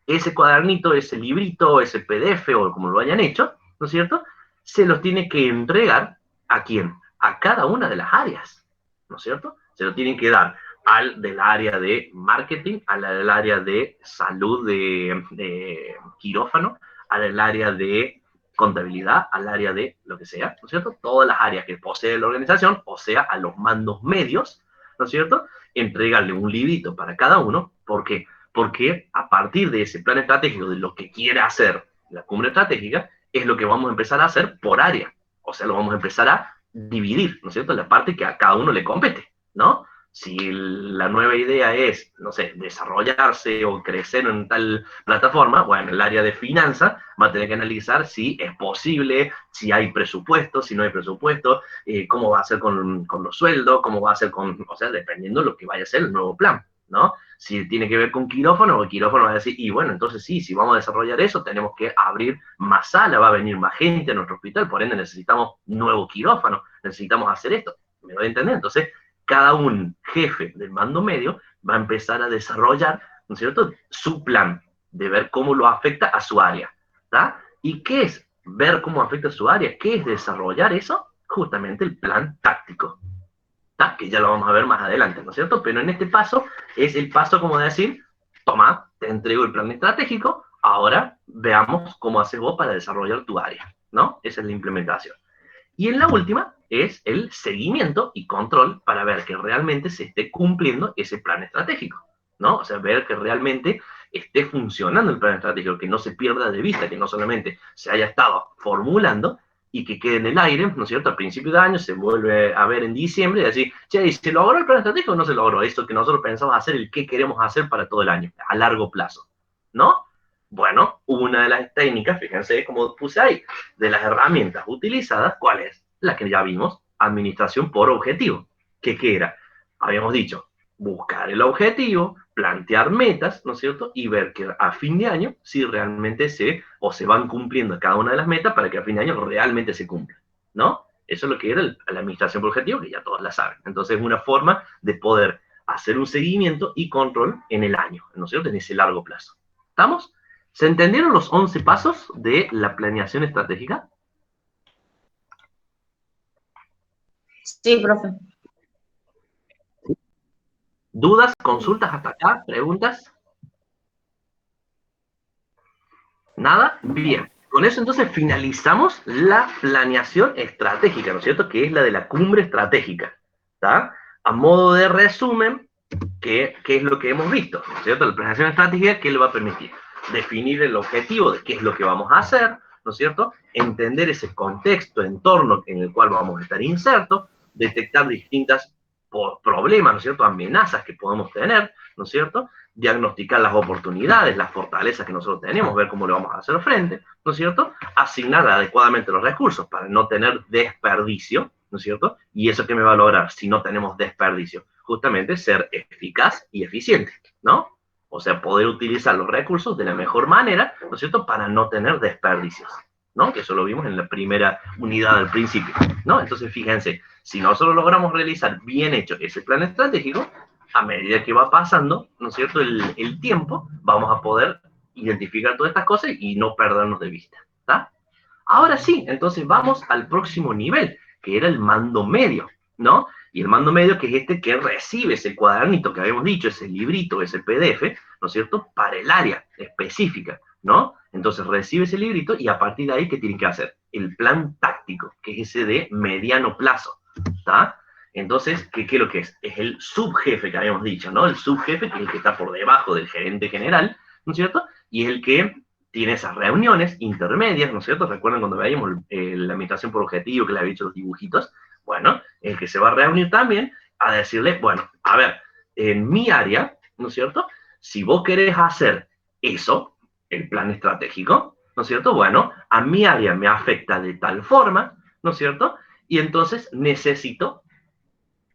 Ese cuadernito, ese librito, ese PDF, o como lo hayan hecho, ¿no es cierto?, se los tiene que entregar ¿a quién? A cada una de las áreas, ¿no es cierto? Se lo tienen que dar al del área de marketing, al del área de salud de quirófano, al del área de contabilidad, al área de lo que sea, ¿no es cierto? Todas las áreas que posee la organización, o sea, a los mandos medios, ¿no es cierto? Entregarle un librito para cada uno. ¿Por qué? Porque a partir de ese plan estratégico, de lo que quiere hacer la cumbre estratégica, es lo que vamos a empezar a hacer por área. O sea, lo vamos a empezar a dividir, ¿no es cierto?, la parte que a cada uno le compete, ¿no? Si la nueva idea es, no sé, desarrollarse o crecer en tal plataforma, bueno, el área de finanzas va a tener que analizar si es posible, si hay presupuesto, si no hay presupuesto, cómo va a ser con los sueldos, cómo va a ser con, o sea, dependiendo de lo que vaya a ser el nuevo plan, ¿no? Si tiene que ver con quirófano, el quirófano va a decir, y bueno, entonces sí, si vamos a desarrollar eso, tenemos que abrir más sala, va a venir más gente a nuestro hospital, por ende necesitamos nuevo quirófano, necesitamos hacer esto, ¿me voy a entender? Entonces, cada un jefe del mando medio va a empezar a desarrollar, ¿no es cierto?, su plan de ver cómo lo afecta a su área, ¿está? ¿Y qué es ver cómo afecta a su área? ¿Qué es desarrollar eso? Justamente el plan táctico, ¿está? Que ya lo vamos a ver más adelante, ¿no es cierto? Pero en este paso es el paso como de decir, toma, te entrego el plan estratégico, ahora veamos cómo haces vos para desarrollar tu área, ¿no? Esa es la implementación. Y en la última es el seguimiento y control para ver que realmente se esté cumpliendo ese plan estratégico, ¿no? O sea, ver que realmente esté funcionando el plan estratégico, que no se pierda de vista, que no solamente se haya estado formulando y que quede en el aire, ¿no es cierto? Al principio de año se vuelve a ver en diciembre y decir, che, ¿se logró el plan estratégico o no se logró? Esto que nosotros pensamos hacer, el qué queremos hacer para todo el año, a largo plazo, ¿no? Bueno, una de las técnicas, fíjense cómo puse ahí, de las herramientas utilizadas, ¿cuál es? La que ya vimos, administración por objetivo. ¿Qué era? Habíamos dicho, buscar el objetivo, plantear metas, ¿no es cierto? Y ver que a fin de año si realmente se van cumpliendo cada una de las metas para que a fin de año realmente se cumpla, ¿no? Eso es lo que era la administración por objetivo, que ya todos la saben. Entonces es una forma de poder hacer un seguimiento y control en el año, ¿no es cierto? En ese largo plazo. ¿Estamos? ¿Se entendieron los 11 pasos de la planeación estratégica? Sí, profe. ¿Dudas, consultas hasta acá? ¿Preguntas? ¿Nada? Bien. Con eso entonces finalizamos la planeación estratégica, ¿no es cierto? Que es la de la cumbre estratégica, ¿está? A modo de resumen, ¿qué es lo que hemos visto? ¿No es cierto? La planeación estratégica, ¿qué le va a permitir? Definir el objetivo de qué es lo que vamos a hacer, ¿no es cierto? Entender ese contexto, entorno en el cual vamos a estar insertos, detectar distintas problemas, ¿no es cierto? Amenazas que podemos tener, ¿no es cierto? Diagnosticar las oportunidades, las fortalezas que nosotros tenemos, ver cómo le vamos a hacer frente, ¿no es cierto? Asignar adecuadamente los recursos para no tener desperdicio, ¿no es cierto? ¿Y eso qué me va a lograr si no tenemos desperdicio? Justamente ser eficaz y eficiente, ¿no? O sea, poder utilizar los recursos de la mejor manera, ¿no es cierto?, para no tener desperdicios, ¿no? Que eso lo vimos en la primera unidad al principio, ¿no? Entonces, fíjense, si nosotros logramos realizar bien hecho ese plan estratégico, a medida que va pasando, ¿no es cierto?, el tiempo, vamos a poder identificar todas estas cosas y no perdernos de vista, ¿está? Ahora sí, entonces vamos al próximo nivel, que era el mando medio, ¿no? Y el mando medio, que es este que recibe ese cuadernito que habíamos dicho, ese librito, ese PDF, ¿no es cierto?, para el área específica, ¿no? Entonces recibe ese librito y a partir de ahí, ¿qué tiene que hacer? El plan táctico, que es ese de mediano plazo, ¿está? Entonces, ¿qué es lo que es? Es el subjefe que habíamos dicho, ¿no? El subjefe, que es el que está por debajo del gerente general, ¿no es cierto? Y es el que tiene esas reuniones intermedias, ¿no es cierto? ¿Recuerdan cuando veíamos la meditación por objetivo que le había dicho los dibujitos? Bueno, el que se va a reunir también a decirle, bueno, a ver, en mi área, ¿no es cierto? Si vos querés hacer eso, el plan estratégico, ¿no es cierto? Bueno, a mi área me afecta de tal forma, ¿no es cierto? Y entonces necesito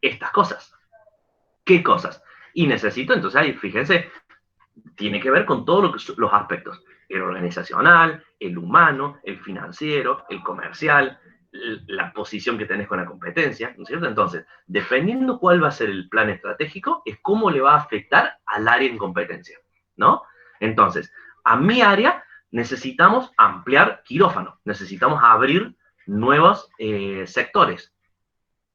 estas cosas. ¿Qué cosas? Y necesito, entonces ahí, fíjense, tiene que ver con todos los aspectos, el organizacional, el humano, el financiero, el comercial, la posición que tenés con la competencia, ¿no es cierto? Entonces, dependiendo cuál va a ser el plan estratégico, es cómo le va a afectar al área en competencia, ¿no? Entonces, a mi área necesitamos ampliar quirófano, necesitamos abrir nuevos sectores.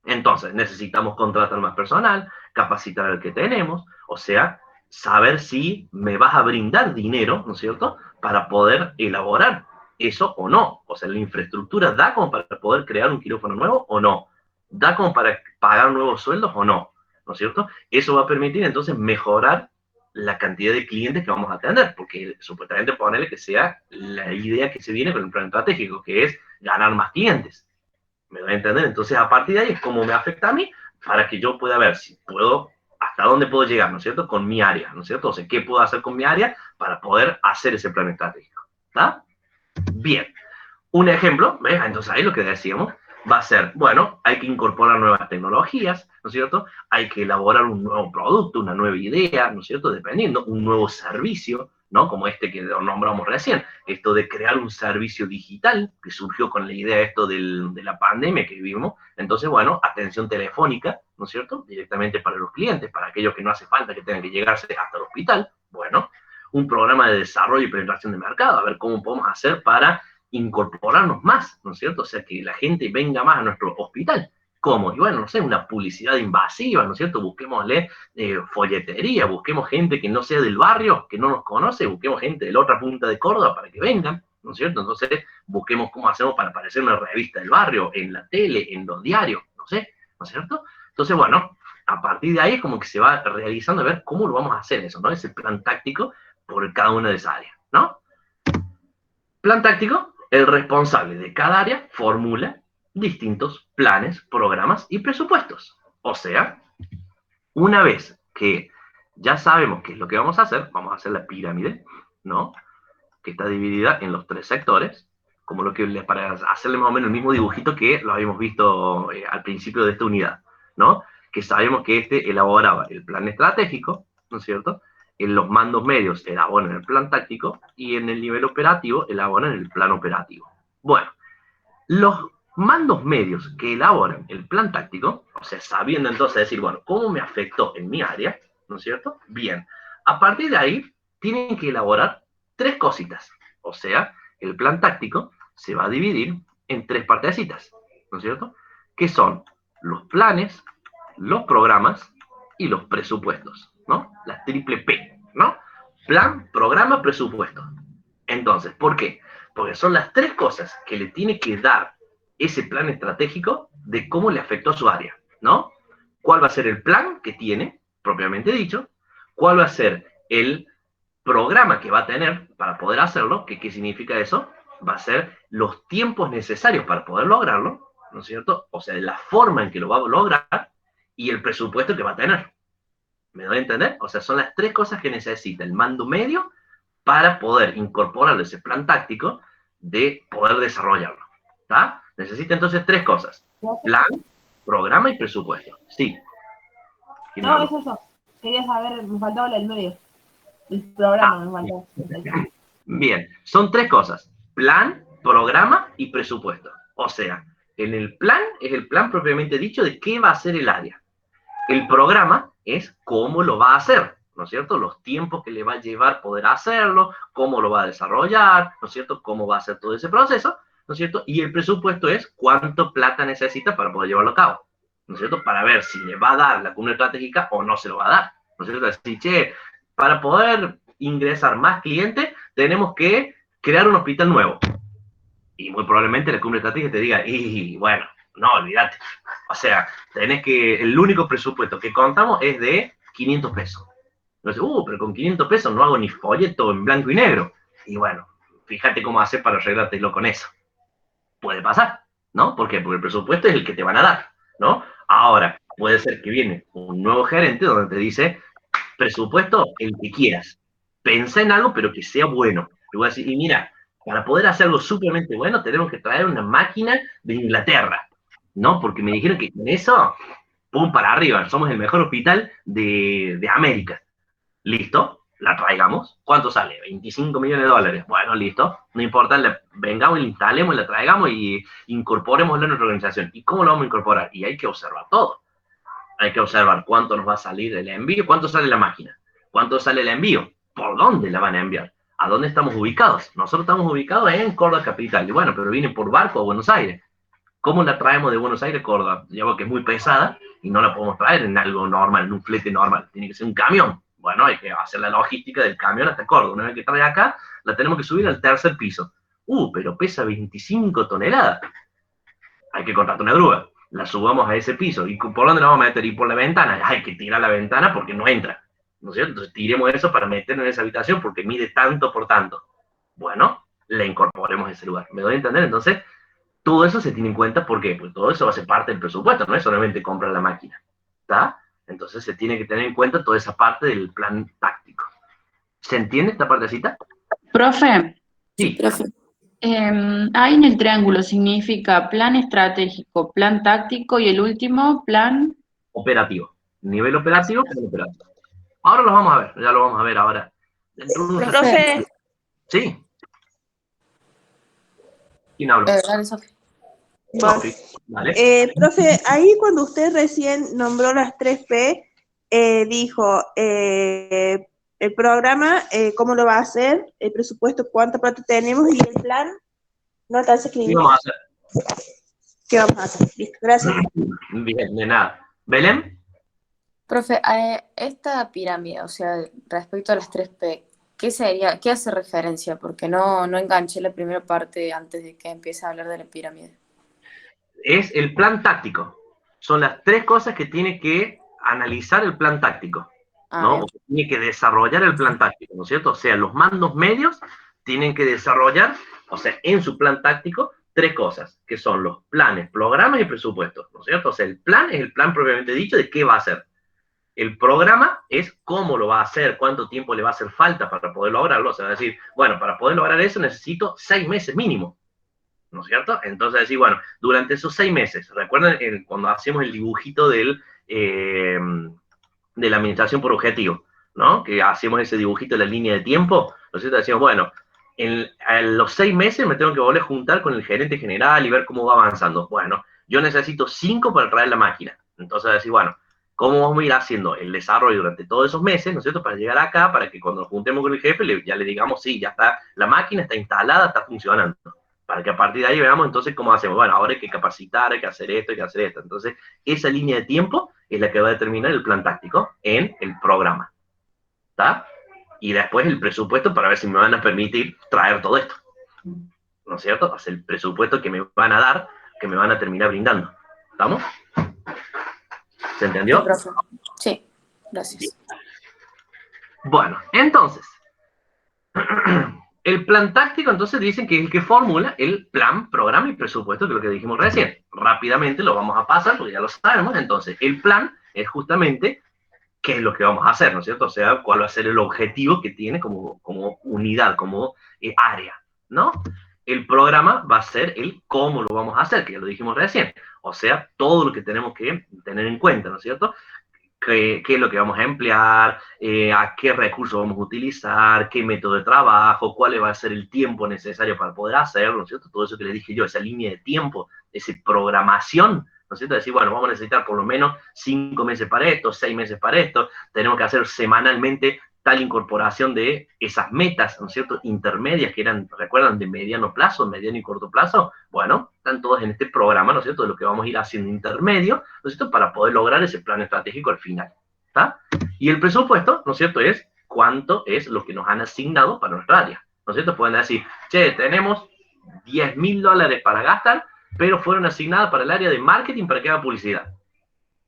Entonces, necesitamos contratar más personal, capacitar al que tenemos, o sea, saber si me vas a brindar dinero, ¿no es cierto?, para poder elaborar eso o no. O sea, la infraestructura da como para poder crear un quirófano nuevo o no. Da como para pagar nuevos sueldos o no, ¿no es cierto? Eso va a permitir entonces mejorar la cantidad de clientes que vamos a tener, porque supuestamente ponerle que sea la idea que se viene con el plan estratégico, que es ganar más clientes. ¿Me voy a entender? Entonces, a partir de ahí es como me afecta a mí para que yo pueda ver si puedo, hasta dónde puedo llegar, ¿no es cierto? Con mi área, ¿no es cierto? O sea, ¿qué puedo hacer con mi área para poder hacer ese plan estratégico? ¿Está? Bien. Un ejemplo, ¿ves? Entonces ahí lo que decíamos va a ser, bueno, hay que incorporar nuevas tecnologías, ¿no es cierto? Hay que elaborar un nuevo producto, una nueva idea, ¿no es cierto? Dependiendo, un nuevo servicio, ¿no? Como este que nombramos recién, esto de crear un servicio digital, que surgió con la idea esto de la pandemia que vivimos. Entonces, bueno, atención telefónica, ¿no es cierto? Directamente para los clientes, para aquellos que no hace falta que tengan que llegarse hasta el hospital. Bueno, un programa de desarrollo y penetración de mercado, a ver cómo podemos hacer para incorporarnos más, ¿no es cierto? O sea, que la gente venga más a nuestro hospital. ¿Cómo? Y bueno, no sé, una publicidad invasiva, ¿no es cierto? Busquémosle folletería, busquemos gente que no sea del barrio, que no nos conoce, busquemos gente de la otra punta de Córdoba para que vengan, ¿no es cierto? Entonces, busquemos cómo hacemos para aparecer en una revista del barrio, en la tele, en los diarios, no sé, ¿no es cierto? Entonces, bueno, a partir de ahí es como que se va realizando a ver cómo lo vamos a hacer eso, ¿no? Ese plan táctico por cada una de esas áreas, ¿no? Plan táctico, el responsable de cada área formula distintos planes, programas y presupuestos. O sea, una vez que ya sabemos qué es lo que vamos a hacer la pirámide, ¿no? Que está dividida en los 3 sectores, como lo que para hacerle más o menos el mismo dibujito que lo habíamos visto al principio de esta unidad, ¿no? Que sabemos que este elaboraba el plan estratégico, ¿no es cierto? En los mandos medios elaboran el plan táctico y en el nivel operativo elaboran el plan operativo. Bueno, los mandos medios que elaboran el plan táctico, o sea, sabiendo entonces decir, bueno, ¿cómo me afectó en mi área? ¿No es cierto? Bien, a partir de ahí tienen que elaborar 3 cositas. O sea, el plan táctico se va a dividir en 3 partecitas, ¿no es cierto? Que son los planes, los programas y los presupuestos, ¿no? La triple P, ¿no? Plan, programa, presupuesto. Entonces, ¿por qué? Porque son las 3 cosas que le tiene que dar ese plan estratégico de cómo le afectó a su área, ¿no? ¿Cuál va a ser el plan que tiene, propiamente dicho? ¿Cuál va a ser el programa que va a tener para poder hacerlo? ¿Qué significa eso? Va a ser los tiempos necesarios para poder lograrlo, ¿no es cierto? O sea, la forma en que lo va a lograr y el presupuesto que va a tener. ¿Me doy a entender? O sea, son las 3 cosas que necesita el mando medio para poder incorporar ese plan táctico de poder desarrollarlo. ¿Está? Necesita entonces 3 cosas. Plan, programa y presupuesto. Sí. No, es eso. Quería saber, me faltaba el medio. El programa me faltaba. Bien, son 3 cosas. Plan, programa y presupuesto. O sea, en el plan es el plan propiamente dicho de qué va a hacer el área. El programa es cómo lo va a hacer, ¿no es cierto? Los tiempos que le va a llevar poder hacerlo, cómo lo va a desarrollar, ¿no es cierto? Cómo va a hacer todo ese proceso, ¿no es cierto? Y el presupuesto es cuánto plata necesita para poder llevarlo a cabo, ¿no es cierto? Para ver si le va a dar la cumbre estratégica o no se lo va a dar, ¿no es cierto? Así, che, para poder ingresar más clientes, tenemos que crear un hospital nuevo. Y muy probablemente la cumbre estratégica te diga, y bueno, no, olvídate. O sea, el único presupuesto que contamos es de 500 pesos. Entonces, pero con 500 pesos no hago ni folleto en blanco y negro. Y bueno, fíjate cómo haces para arreglártelo con eso. Puede pasar, ¿no? ¿Por qué? Porque el presupuesto es el que te van a dar, ¿no? Ahora, puede ser que viene un nuevo gerente donde te dice, presupuesto el que quieras. Pensá en algo, pero que sea bueno. Y voy a decir, y mira, para poder hacer algo súpermente bueno, tenemos que traer una máquina de Inglaterra, ¿no? Porque me dijeron que con eso, pum, para arriba, somos el mejor hospital de América. Listo, la traigamos. ¿Cuánto sale? 25 millones de dólares. Bueno, listo. No importa, vengamos, la instalemos, la traigamos y incorporémosla en nuestra organización. ¿Y cómo lo vamos a incorporar? Y hay que observar todo. Hay que observar cuánto nos va a salir el envío, cuánto sale la máquina, cuánto sale el envío, por dónde la van a enviar, a dónde estamos ubicados. Nosotros estamos ubicados en Córdoba capital. Y bueno, pero viene por barco a Buenos Aires. ¿Cómo la traemos de Buenos Aires a Córdoba? Digamos que es muy pesada y no la podemos traer en algo normal, en un flete normal. Tiene que ser un camión. Bueno, hay que hacer la logística del camión hasta Córdoba. Una vez que trae acá, la tenemos que subir al tercer piso. Pero pesa 25 toneladas. Hay que contratar una grúa. La subamos a ese piso. ¿Y por dónde la vamos a meter? Y por la ventana. Hay que tirar la ventana porque no entra. ¿No es cierto? Entonces tiremos eso para meterlo en esa habitación porque mide tanto por tanto. Bueno, le incorporemos a ese lugar. ¿Me doy a entender? Entonces, todo eso se tiene en cuenta porque pues, todo eso va a ser parte del presupuesto. No es solamente comprar la máquina. ¿Está? Entonces se tiene que tener en cuenta toda esa parte del plan táctico. ¿Se entiende esta partecita? Profe, Sí. Profe, ahí en el triángulo significa plan estratégico, plan táctico y el último plan. Operativo. Nivel operativo, plan operativo. Ahora los vamos a ver, ya lo vamos a ver ahora. Profe, Sí. ¿Quién habla? dale, Sofi. Sofi, dale. profe, ahí cuando usted recién nombró las 3P, dijo el programa, cómo lo va a hacer, el presupuesto, cuánta plata tenemos y el plan, no alcanza a ¿Qué escribir. vamos a hacer? ¿Qué vamos a hacer? Listo, gracias. Bien, de nada. ¿Belén? Profe, esta pirámide, o sea, respecto a las 3P, ¿qué sería? ¿Qué hace referencia? Porque no enganché la primera parte antes de que empiece a hablar de la pirámide. Es el plan táctico. Son las 3 cosas que tiene que analizar el plan táctico, ¿no? Bien. O que tiene que desarrollar el plan táctico, ¿no es cierto? O sea, los mandos medios tienen que desarrollar, o sea, en su plan táctico, 3 cosas, que son los planes, programas y presupuestos, ¿no es cierto? O sea, el plan es el plan propiamente dicho de qué va a hacer. El programa es cómo lo va a hacer, cuánto tiempo le va a hacer falta para poder lograrlo. O sea, decir, bueno, para poder lograr eso necesito 6 meses mínimo, ¿no es cierto? Entonces decir, bueno, durante esos 6 meses, ¿recuerdan cuando hacemos el dibujito de la administración por objetivo, ¿no? Que hacemos ese dibujito de la línea de tiempo, ¿no es cierto? Decimos, bueno, a los 6 meses me tengo que volver a juntar con el gerente general y ver cómo va avanzando. Bueno, yo necesito 5 para traer la máquina. Entonces decir, bueno, ¿cómo vamos a ir haciendo el desarrollo durante todos esos meses, ¿no es cierto? Para llegar acá, para que cuando nos juntemos con el jefe, ya le digamos, sí, ya está, la máquina está instalada, está funcionando. Para que a partir de ahí veamos entonces cómo hacemos. Bueno, ahora hay que capacitar, hay que hacer esto, hay que hacer esto. Entonces, esa línea de tiempo es la que va a determinar el plan táctico en el programa. ¿Está? Y después el presupuesto para ver si me van a permitir traer todo esto. ¿No es cierto? O sea, el presupuesto que me van a dar, que me van a terminar brindando. ¿Estamos? ¿Se entendió? Sí, profe. Sí, gracias. Bien. Bueno, entonces, el plan táctico entonces dicen que es el que formula el plan, programa y presupuesto, que es lo que dijimos recién. Rápidamente lo vamos a pasar porque ya lo sabemos. Entonces, el plan es justamente qué es lo que vamos a hacer, ¿no es cierto? O sea, cuál va a ser el objetivo que tiene como unidad, como área, ¿no? El programa va a ser el cómo lo vamos a hacer, que ya lo dijimos recién. O sea, todo lo que tenemos que tener en cuenta, ¿no es cierto? Qué es lo que vamos a emplear, a qué recursos vamos a utilizar, qué método de trabajo, cuál va a ser el tiempo necesario para poder hacerlo, ¿no es cierto? Todo eso que les dije yo, esa línea de tiempo, esa programación, ¿no es cierto? Decir, bueno, vamos a necesitar por lo menos 5 meses para esto, 6 meses para esto, tenemos que hacer semanalmente tal incorporación de esas metas, ¿no es cierto?, intermedias que eran, ¿recuerdan?, de mediano plazo, mediano y corto plazo. Bueno, están todos en este programa, ¿no es cierto?, de lo que vamos a ir haciendo intermedio, ¿no es cierto?, para poder lograr ese plan estratégico al final, ¿está? Y el presupuesto, ¿no es cierto?, es cuánto es lo que nos han asignado para nuestra área, ¿no es cierto? Pueden decir, che, tenemos $10.000 para gastar, pero fueron asignadas para el área de marketing para que haga publicidad.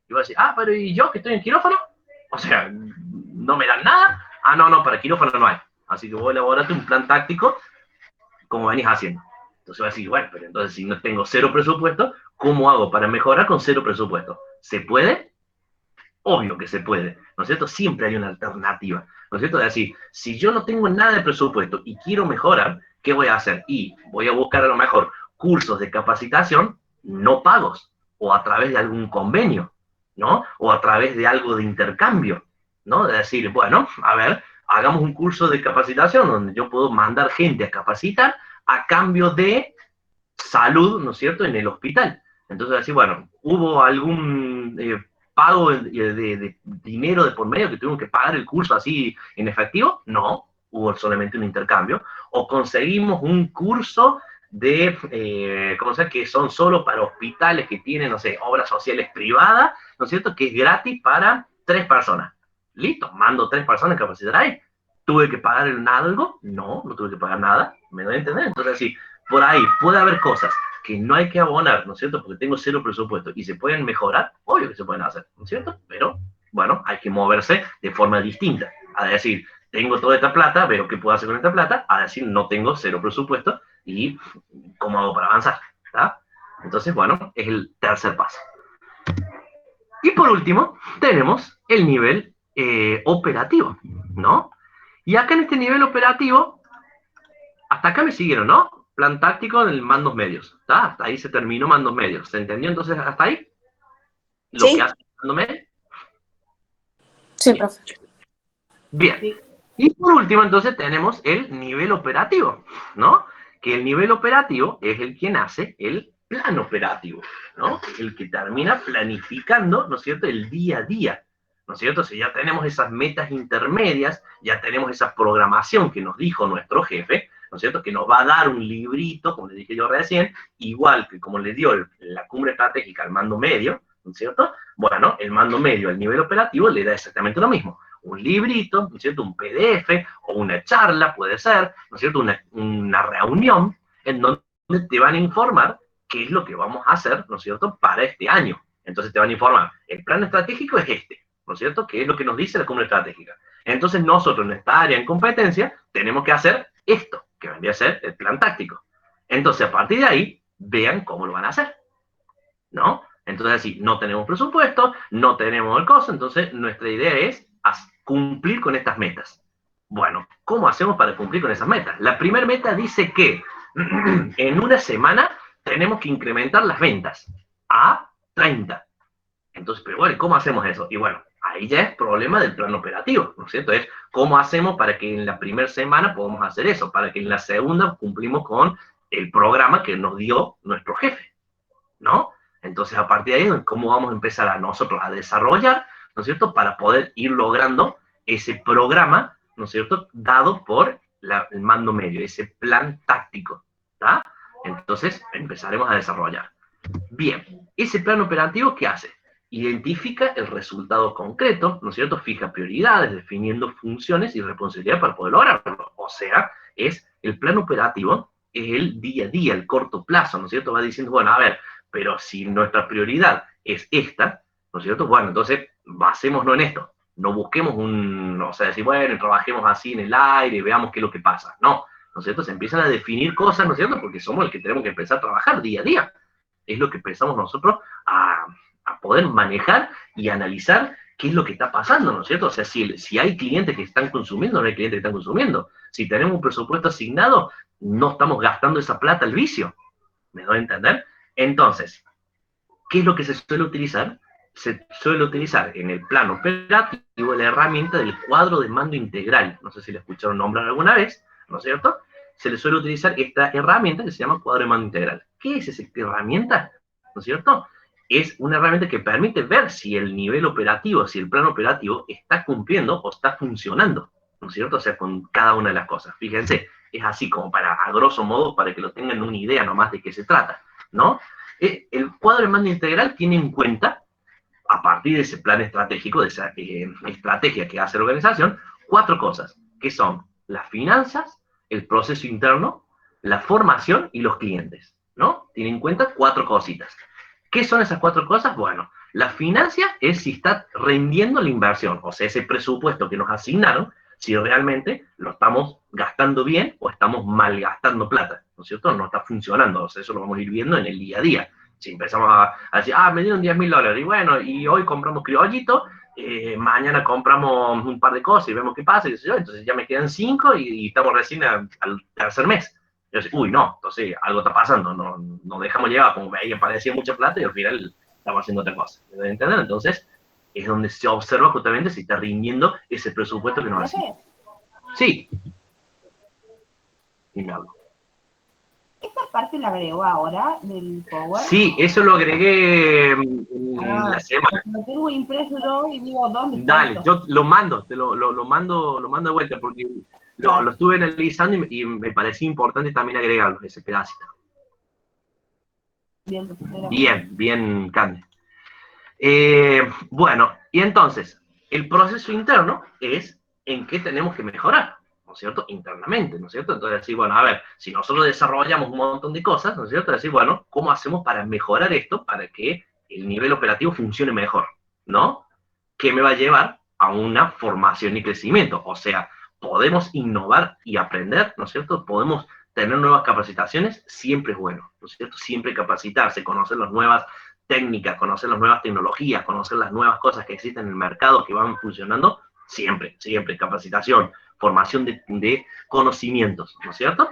Y voy a decir, pero ¿y yo que estoy en quirófano? O sea, ¿no me dan nada? No, para quirófano no hay. Así que vos elaborate un plan táctico como venís haciendo. Entonces va a decir, bueno, pero entonces si no tengo cero presupuesto, ¿cómo hago para mejorar con cero presupuesto? ¿Se puede? Obvio que se puede, ¿no es cierto? Siempre hay una alternativa, ¿no es cierto? Es decir, si yo no tengo nada de presupuesto y quiero mejorar, ¿qué voy a hacer? Y voy a buscar a lo mejor cursos de capacitación no pagos, o a través de algún convenio, ¿no? O a través de algo de intercambio, ¿no? De decir, bueno, a ver, hagamos un curso de capacitación donde yo puedo mandar gente a capacitar a cambio de salud, ¿no es cierto?, en el hospital. Entonces, así, bueno, hubo algún pago de dinero de por medio que tuvimos que pagar el curso así en efectivo. No, hubo solamente un intercambio. O conseguimos un curso de, ¿cómo se llama?, que son solo para hospitales que tienen, no sé, obras sociales privadas, ¿no es cierto?, que es gratis para 3 personas. Listo, mando 3 personas a capacitar ahí. ¿Tuve que pagar algo? No, no tuve que pagar nada. ¿Me doy a entender? Entonces, sí, por ahí puede haber cosas que no hay que abonar, ¿no es cierto?, porque tengo cero presupuesto y se pueden mejorar, obvio que se pueden hacer, ¿no es cierto? Pero, bueno, hay que moverse de forma distinta. A decir, tengo toda esta plata, pero ¿qué puedo hacer con esta plata? A decir, no tengo cero presupuesto y ¿cómo hago para avanzar? ¿Está? Entonces, bueno, es el tercer paso. Y por último, tenemos el nivel operativo, ¿no? Y acá en este nivel operativo, hasta acá me siguieron, ¿no? Plan táctico en mandos medios, ¿está? Hasta ahí se terminó mandos medios. ¿Se entendió entonces hasta ahí? Lo Sí. que hace el mando medio. Sí, Bien. profe. Bien. Sí. Y por último, entonces, tenemos el nivel operativo, ¿no? Que el nivel operativo es el que hace el plan operativo, ¿no? El que termina planificando, ¿no es cierto?, el día a día, ¿no es cierto? Si ya tenemos esas metas intermedias, ya tenemos esa programación que nos dijo nuestro jefe, ¿no es cierto?, que nos va a dar un librito, como le dije yo recién, igual que como le dio la cumbre estratégica al mando medio, ¿no es cierto? Bueno, el mando medio al nivel operativo le da exactamente lo mismo. Un librito, ¿no es cierto?, un PDF o una charla, puede ser, ¿no es cierto?, una reunión en donde te van a informar qué es lo que vamos a hacer, ¿no es cierto?, para este año. Entonces te van a informar, el plan estratégico es este, ¿no es cierto?, que es lo que nos dice la cumbre estratégica. Entonces nosotros en esta área en competencia tenemos que hacer esto, que vendría a ser el plan táctico. Entonces a partir de ahí, vean cómo lo van a hacer, ¿no? Entonces así, no tenemos presupuesto, no tenemos el costo, entonces nuestra idea es cumplir con estas metas. Bueno, ¿cómo hacemos para cumplir con esas metas? La primera meta dice que en una semana tenemos que incrementar las ventas a 30. Entonces, pero bueno, ¿cómo hacemos eso? Y bueno, ahí ya es problema del plan operativo, ¿no es cierto? Es cómo hacemos para que en la primera semana podamos hacer eso, para que en la segunda cumplimos con el programa que nos dio nuestro jefe, ¿no? Entonces, a partir de ahí, ¿cómo vamos a empezar a nosotros a desarrollar, ¿no es cierto?, para poder ir logrando ese programa, ¿no es cierto?, dado por el mando medio, ese plan táctico, ¿está? Entonces, empezaremos a desarrollar. Bien, ese plan operativo, ¿qué hace? Identifica el resultado concreto, ¿no es cierto?, fija prioridades, definiendo funciones y responsabilidad para poder lograrlo. O sea, es el plan operativo, es el día a día, el corto plazo, ¿no es cierto? Va diciendo, bueno, a ver, pero si nuestra prioridad es esta, ¿no es cierto? Bueno, entonces basémonos en esto. No busquemos o sea, decir, bueno, trabajemos así en el aire, veamos qué es lo que pasa. No, ¿no es cierto? Se empiezan a definir cosas, ¿no es cierto? Porque somos los que tenemos que empezar a trabajar día a día. Es lo que empezamos nosotros a poder manejar y analizar qué es lo que está pasando, ¿no es cierto? O sea, si hay clientes que están consumiendo, no hay clientes que están consumiendo. Si tenemos un presupuesto asignado, no estamos gastando esa plata al vicio. ¿Me doy a entender? Entonces, ¿qué es lo que se suele utilizar? Se suele utilizar en el plano operativo la herramienta del cuadro de mando integral. No sé si la escucharon nombrar alguna vez, ¿no es cierto? Se le suele utilizar esta herramienta que se llama cuadro de mando integral. ¿Qué es esa herramienta? ¿No es cierto? Es una herramienta que permite ver si el nivel operativo, si el plano operativo está cumpliendo o está funcionando, ¿no es cierto? O sea, con cada una de las cosas. Fíjense, es así como a grosso modo, para que lo tengan una idea nomás de qué se trata, ¿no? El cuadro de mando integral tiene en cuenta, a partir de ese plan estratégico, de esa estrategia que hace la organización, 4 cosas, que son las finanzas, el proceso interno, la formación y los clientes, ¿no? Tiene en cuenta 4 cositas. ¿Qué son esas 4 cosas? Bueno, la financia es si está rindiendo la inversión, o sea, ese presupuesto que nos asignaron, si realmente lo estamos gastando bien o estamos malgastando plata, ¿no es cierto? No está funcionando, o sea, eso lo vamos a ir viendo en el día a día. Si empezamos a decir, me dieron $10.000, y bueno, y hoy compramos criollito, mañana compramos un par de cosas y vemos qué pasa, y entonces ya me quedan 5 y estamos recién al tercer mes. Yo decía, uy, no, entonces algo está pasando, no dejamos llevar, como veía, parecía mucha plata y al final estamos haciendo otra cosa. ¿Me entienden? Entonces, es donde se observa justamente si está rindiendo ese presupuesto que nos hace. Sí. Y me hablo. ¿Esta parte la agregó ahora del Power? Sí, eso lo agregué en la semana. Lo tengo impreso yo y digo, ¿dónde está Dale, esto? yo lo mando, te lo mando de vuelta porque lo estuve analizando y me parecía importante también agregarlo, ese pedacito. Bien, Cande. Bueno, y entonces, el proceso interno es en qué tenemos que mejorar, ¿no es cierto? Internamente, ¿no es cierto? Entonces, decir, bueno, a ver, si nosotros desarrollamos un montón de cosas, ¿no es cierto? Decir, bueno, ¿cómo hacemos para mejorar esto, para que el nivel operativo funcione mejor, ¿no? ¿Qué me va a llevar a una formación y crecimiento? O sea, podemos innovar y aprender, ¿no es cierto? Podemos tener nuevas capacitaciones, siempre es bueno, ¿no es cierto? Siempre capacitarse, conocer las nuevas técnicas, conocer las nuevas tecnologías, conocer las nuevas cosas que existen en el mercado que van funcionando, siempre, capacitación, formación de conocimientos, ¿no es cierto?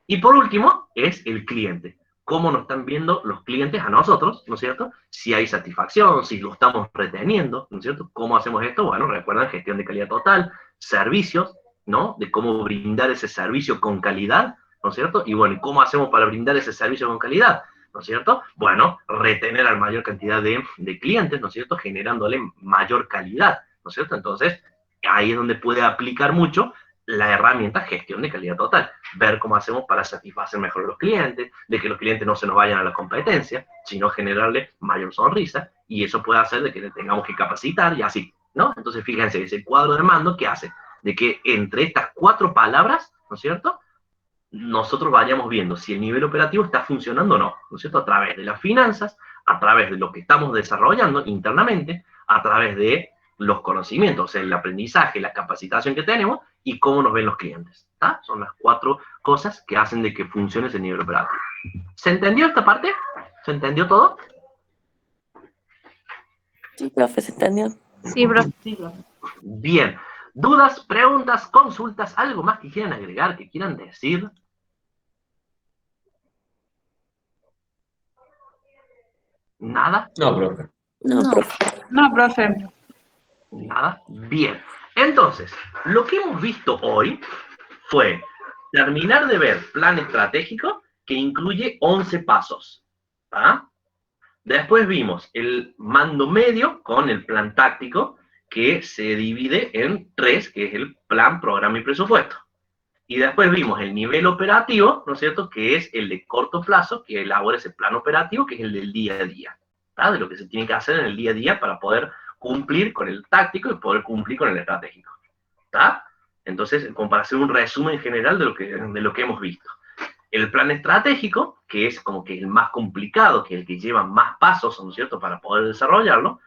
Y por último, es el cliente. Cómo nos están viendo los clientes a nosotros, ¿no es cierto? Si hay satisfacción, si lo estamos reteniendo, ¿no es cierto? ¿Cómo hacemos esto? Bueno, recuerdan, gestión de calidad total, servicios, ¿no? De cómo brindar ese servicio con calidad, ¿no es cierto? Y bueno, ¿cómo hacemos para brindar ese servicio con calidad? ¿No es cierto? Bueno, retener a la mayor cantidad de clientes, ¿no es cierto? Generándole mayor calidad, ¿no es cierto? Entonces, ahí es donde puede aplicar mucho la herramienta gestión de calidad total. Ver cómo hacemos para satisfacer mejor a los clientes, de que los clientes no se nos vayan a la competencia, sino generarle mayor sonrisa, y eso puede hacer de que le tengamos que capacitar y así, ¿no? Entonces, fíjense, ese cuadro de mando, ¿qué hace? De que entre estas 4 palabras, ¿no es cierto?, nosotros vayamos viendo si el nivel operativo está funcionando o no, ¿no es cierto? A través de las finanzas, a través de lo que estamos desarrollando internamente, a través de los conocimientos, o sea, el aprendizaje, la capacitación que tenemos y cómo nos ven los clientes. ¿Tá? Son las 4 cosas que hacen de que funcione ese nivel operativo. ¿Se entendió esta parte? ¿Se entendió todo? Sí, profe, se entendió. Sí, profe. Bien. ¿Dudas, preguntas, consultas, algo más que quieran agregar, que quieran decir? ¿Nada? No, profe. No, profe. Nada. Bien. Entonces, lo que hemos visto hoy fue terminar de ver plan estratégico que incluye 11 pasos. ¿Ah? Después vimos el mando medio con el plan táctico que se divide en 3, que es el plan, programa y presupuesto. Y después vimos el nivel operativo, ¿no es cierto?, que es el de corto plazo, que elabora ese plan operativo, que es el del día a día, ¿tá? De lo que se tiene que hacer en el día a día para poder cumplir con el táctico y poder cumplir con el estratégico, ¿tá? Entonces, como para hacer un resumen general de lo que hemos visto. El plan estratégico, que es como que el más complicado, que es el que lleva más pasos, ¿no es cierto?, para poder desarrollarlo,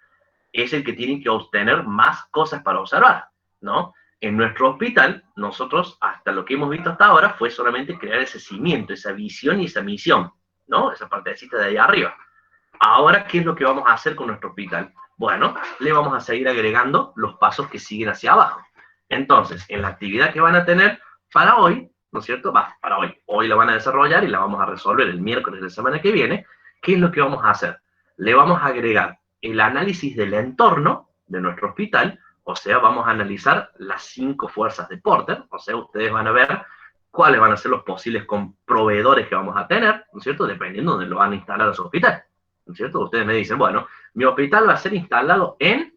es el que tiene que obtener más cosas para observar, ¿no? En nuestro hospital, nosotros, hasta lo que hemos visto hasta ahora, fue solamente crear ese cimiento, esa visión y esa misión, ¿no? Esa partecita de ahí arriba. Ahora, ¿qué es lo que vamos a hacer con nuestro hospital? Bueno, le vamos a seguir agregando los pasos que siguen hacia abajo. Entonces, en la actividad que van a tener para hoy, ¿no es cierto? Para hoy la van a desarrollar y la vamos a resolver el miércoles de la semana que viene. ¿Qué es lo que vamos a hacer? Le vamos a agregar el análisis del entorno de nuestro hospital. O sea, vamos a analizar las 5 fuerzas de Porter. O sea, ustedes van a ver cuáles van a ser los posibles proveedores que vamos a tener, ¿no es cierto?, dependiendo de dónde lo van a instalar a su hospital, ¿no es cierto? Ustedes me dicen, bueno, mi hospital va a ser instalado en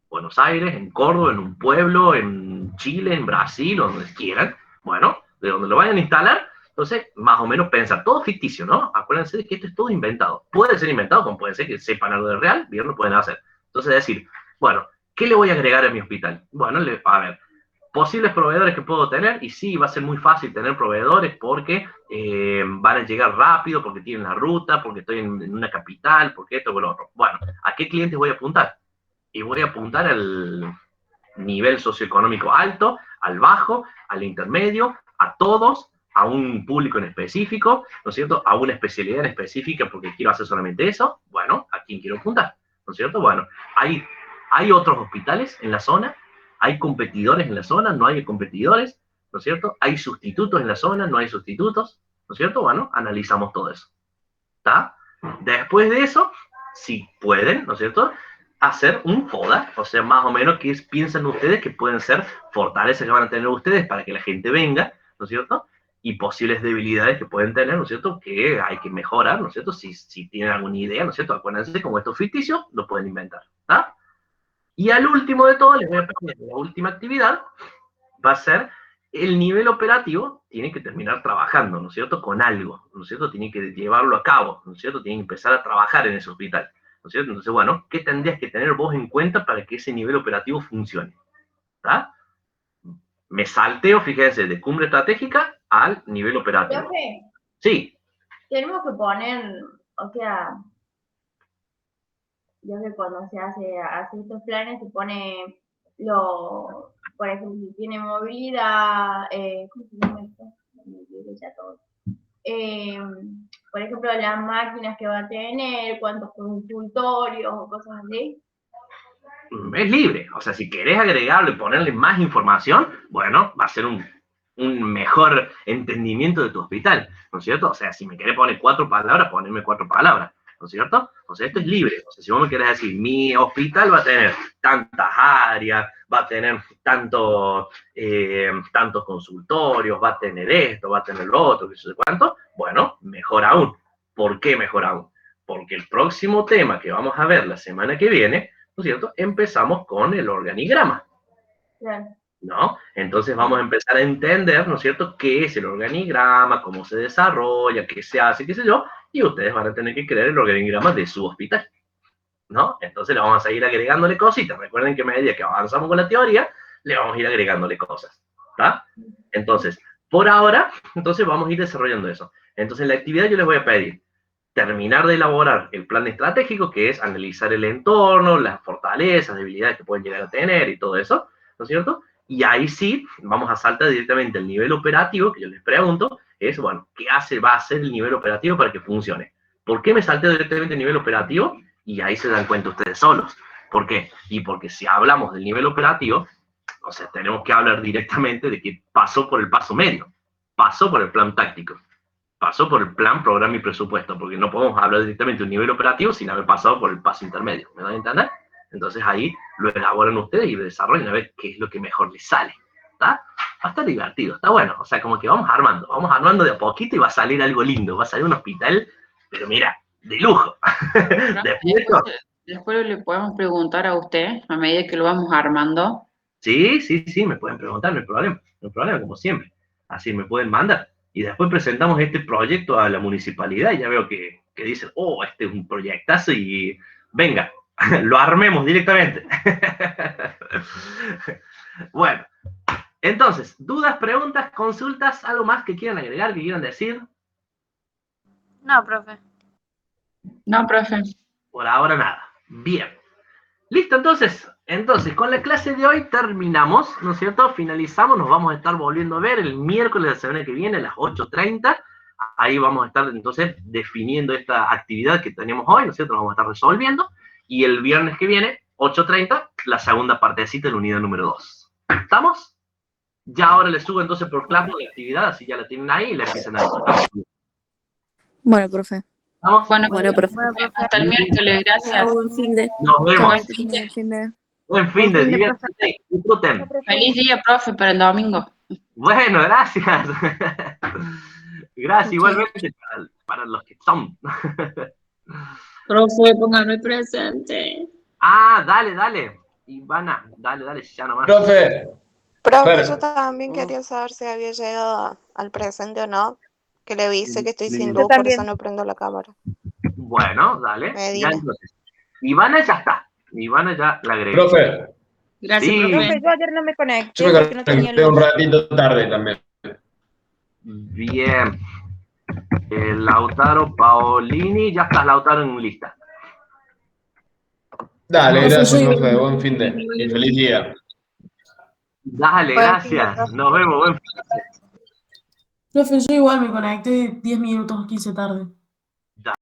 Buenos Aires, en Córdoba, en un pueblo, en Chile, en Brasil, o donde quieran. Bueno, de donde lo vayan a instalar, entonces, más o menos pensar, todo ficticio, ¿no? Acuérdense de que esto es todo inventado. Puede ser inventado, como puede ser que sepan algo de real, bien lo pueden hacer. Entonces, decir, bueno, ¿qué le voy a agregar a mi hospital? Bueno, a ver, posibles proveedores que puedo tener, y sí, va a ser muy fácil tener proveedores porque van a llegar rápido, porque tienen la ruta, porque estoy en una capital, porque esto o lo otro. Bueno, ¿a qué clientes voy a apuntar? Y voy a apuntar nivel socioeconómico alto, al bajo, al intermedio, a todos, a un público en específico, ¿no es cierto? A una especialidad en específica porque quiero hacer solamente eso. Bueno, ¿a quién quiero apuntar? ¿No es cierto? Bueno, hay otros hospitales en la zona, hay competidores en la zona, no hay competidores, ¿no es cierto? Hay sustitutos en la zona, no hay sustitutos, ¿no es cierto? Bueno, analizamos todo eso. ¿Está? Después de eso, si pueden, ¿no es cierto?, hacer un FODA, o sea, más o menos qué piensan ustedes que pueden ser fortalezas que van a tener ustedes para que la gente venga, ¿no es cierto?, y posibles debilidades que pueden tener, ¿no es cierto?, que hay que mejorar, ¿no es cierto?, si tienen alguna idea, ¿no es cierto?, acuérdense, como esto es ficticio, lo pueden inventar, ¿está? Y al último de todo, les voy a pedir la última actividad, va a ser el nivel operativo, tiene que terminar trabajando, ¿no es cierto?, con algo, ¿no es cierto?, tiene que llevarlo a cabo, ¿no es cierto?, tiene que empezar a trabajar en ese hospital, ¿no es cierto? Entonces, bueno, ¿qué tendrías que tener vos en cuenta para que ese nivel operativo funcione? ¿Está? Me salteo, fíjense, de cumbre estratégica al nivel operativo. Profe, Sí. tenemos que poner, o sea, yo que cuando se hace estos planes se pone por ejemplo, si tiene movilidad, ¿cómo se llama esto? Ya todo. Por ejemplo, las máquinas que va a tener, cuántos consultorios o cosas así. Es libre, o sea, si querés agregarle, ponerle más información, bueno, va a ser un mejor entendimiento de tu hospital, ¿no es cierto? O sea, si me querés poner 4 palabras, ponerme 4 palabras, ¿no es cierto? O sea, esto es libre, o sea, si vos me querés decir, mi hospital va a tener tantas áreas, va a tener tantos consultorios, va a tener esto, va a tener lo otro, qué sé yo cuánto, bueno, mejor aún. ¿Por qué mejor aún? Porque el próximo tema que vamos a ver la semana que viene, ¿no es cierto?, empezamos con el organigrama, ¿no? Entonces vamos a empezar a entender, ¿no es cierto?, qué es el organigrama, cómo se desarrolla, qué se hace, qué sé yo, y ustedes van a tener que crear el organigrama de su hospital, ¿no? Entonces le vamos a seguir agregándole cositas. Recuerden que a medida que avanzamos con la teoría, le vamos a ir agregándole cosas, ¿está? Entonces, por ahora, entonces vamos a ir desarrollando eso. Entonces, en la actividad yo les voy a pedir terminar de elaborar el plan estratégico, que es analizar el entorno, las fortalezas, debilidades que pueden llegar a tener y todo eso, ¿no es cierto? Y ahí sí, vamos a saltar directamente al nivel operativo, que yo les pregunto, es, bueno, ¿qué va a hacer el nivel operativo para que funcione? ¿Por qué me salté directamente al nivel operativo? Y ahí se dan cuenta ustedes solos. ¿Por qué? Y porque si hablamos del nivel operativo, o sea, tenemos que hablar directamente de que pasó por el paso medio, pasó por el plan táctico, pasó por el plan, programa y presupuesto, porque no podemos hablar directamente de un nivel operativo sin haber pasado por el paso intermedio, ¿me dan a entender? Entonces ahí lo elaboran ustedes y lo desarrollan a ver qué es lo que mejor les sale, ¿está? Va a estar divertido, está bueno, o sea, como que vamos armando de a poquito y va a salir algo lindo, va a salir un hospital, pero mira, de lujo. Después le podemos preguntar a usted, a medida que lo vamos armando. Sí, me pueden preguntar, no hay problema, como siempre. Así me pueden mandar. Y después presentamos este proyecto a la municipalidad y ya veo que dicen, oh, este es un proyectazo y venga, lo armemos directamente. Bueno, entonces, dudas, preguntas, consultas, algo más que quieran agregar, que quieran decir. No, profe. No, profe. Por ahora nada. Bien. Listo, entonces, con la clase de hoy terminamos, ¿no es cierto? Finalizamos, nos vamos a estar volviendo a ver el miércoles de la semana que viene a las 8:30. Ahí vamos a estar entonces definiendo esta actividad que tenemos hoy, ¿no es cierto? Nos vamos a estar resolviendo. Y el viernes que viene, 8:30, la segunda partecita de la unidad número 2. ¿Estamos? Ya ahora les subo entonces por Classroom la actividad, así ya la tienen ahí y la empiezan a disfrutar. Bueno, profe. ¿Estamos? Bueno, profe. Hasta el miércoles, gracias. Nos vemos. Buen fin de, disfruten. Feliz día, profe, para el domingo. Bueno, gracias. Gracias, igualmente para los que son. Profe, póngame presente. Ah, dale. Ivana, dale, ya nomás. Profe, yo también quería saber si había llegado al presente o no, que le avise que estoy sin luz, por eso no prendo la cámara. Bueno, dale. Ya, entonces. Ivana ya está. Ivana ya la agregué. Profe. Gracias, sí. Profe, yo ayer no me conecté porque no tenía luz. Un ratito tarde también. Bien. Lautaro Paolini, ya está Lautaro en lista. Dale, gracias, profe. Buen fin de. Y feliz día. Dale, gracias. Nos vemos. Buen fin de semana. Profe, yo igual me conecté 10 minutos, 15 tarde.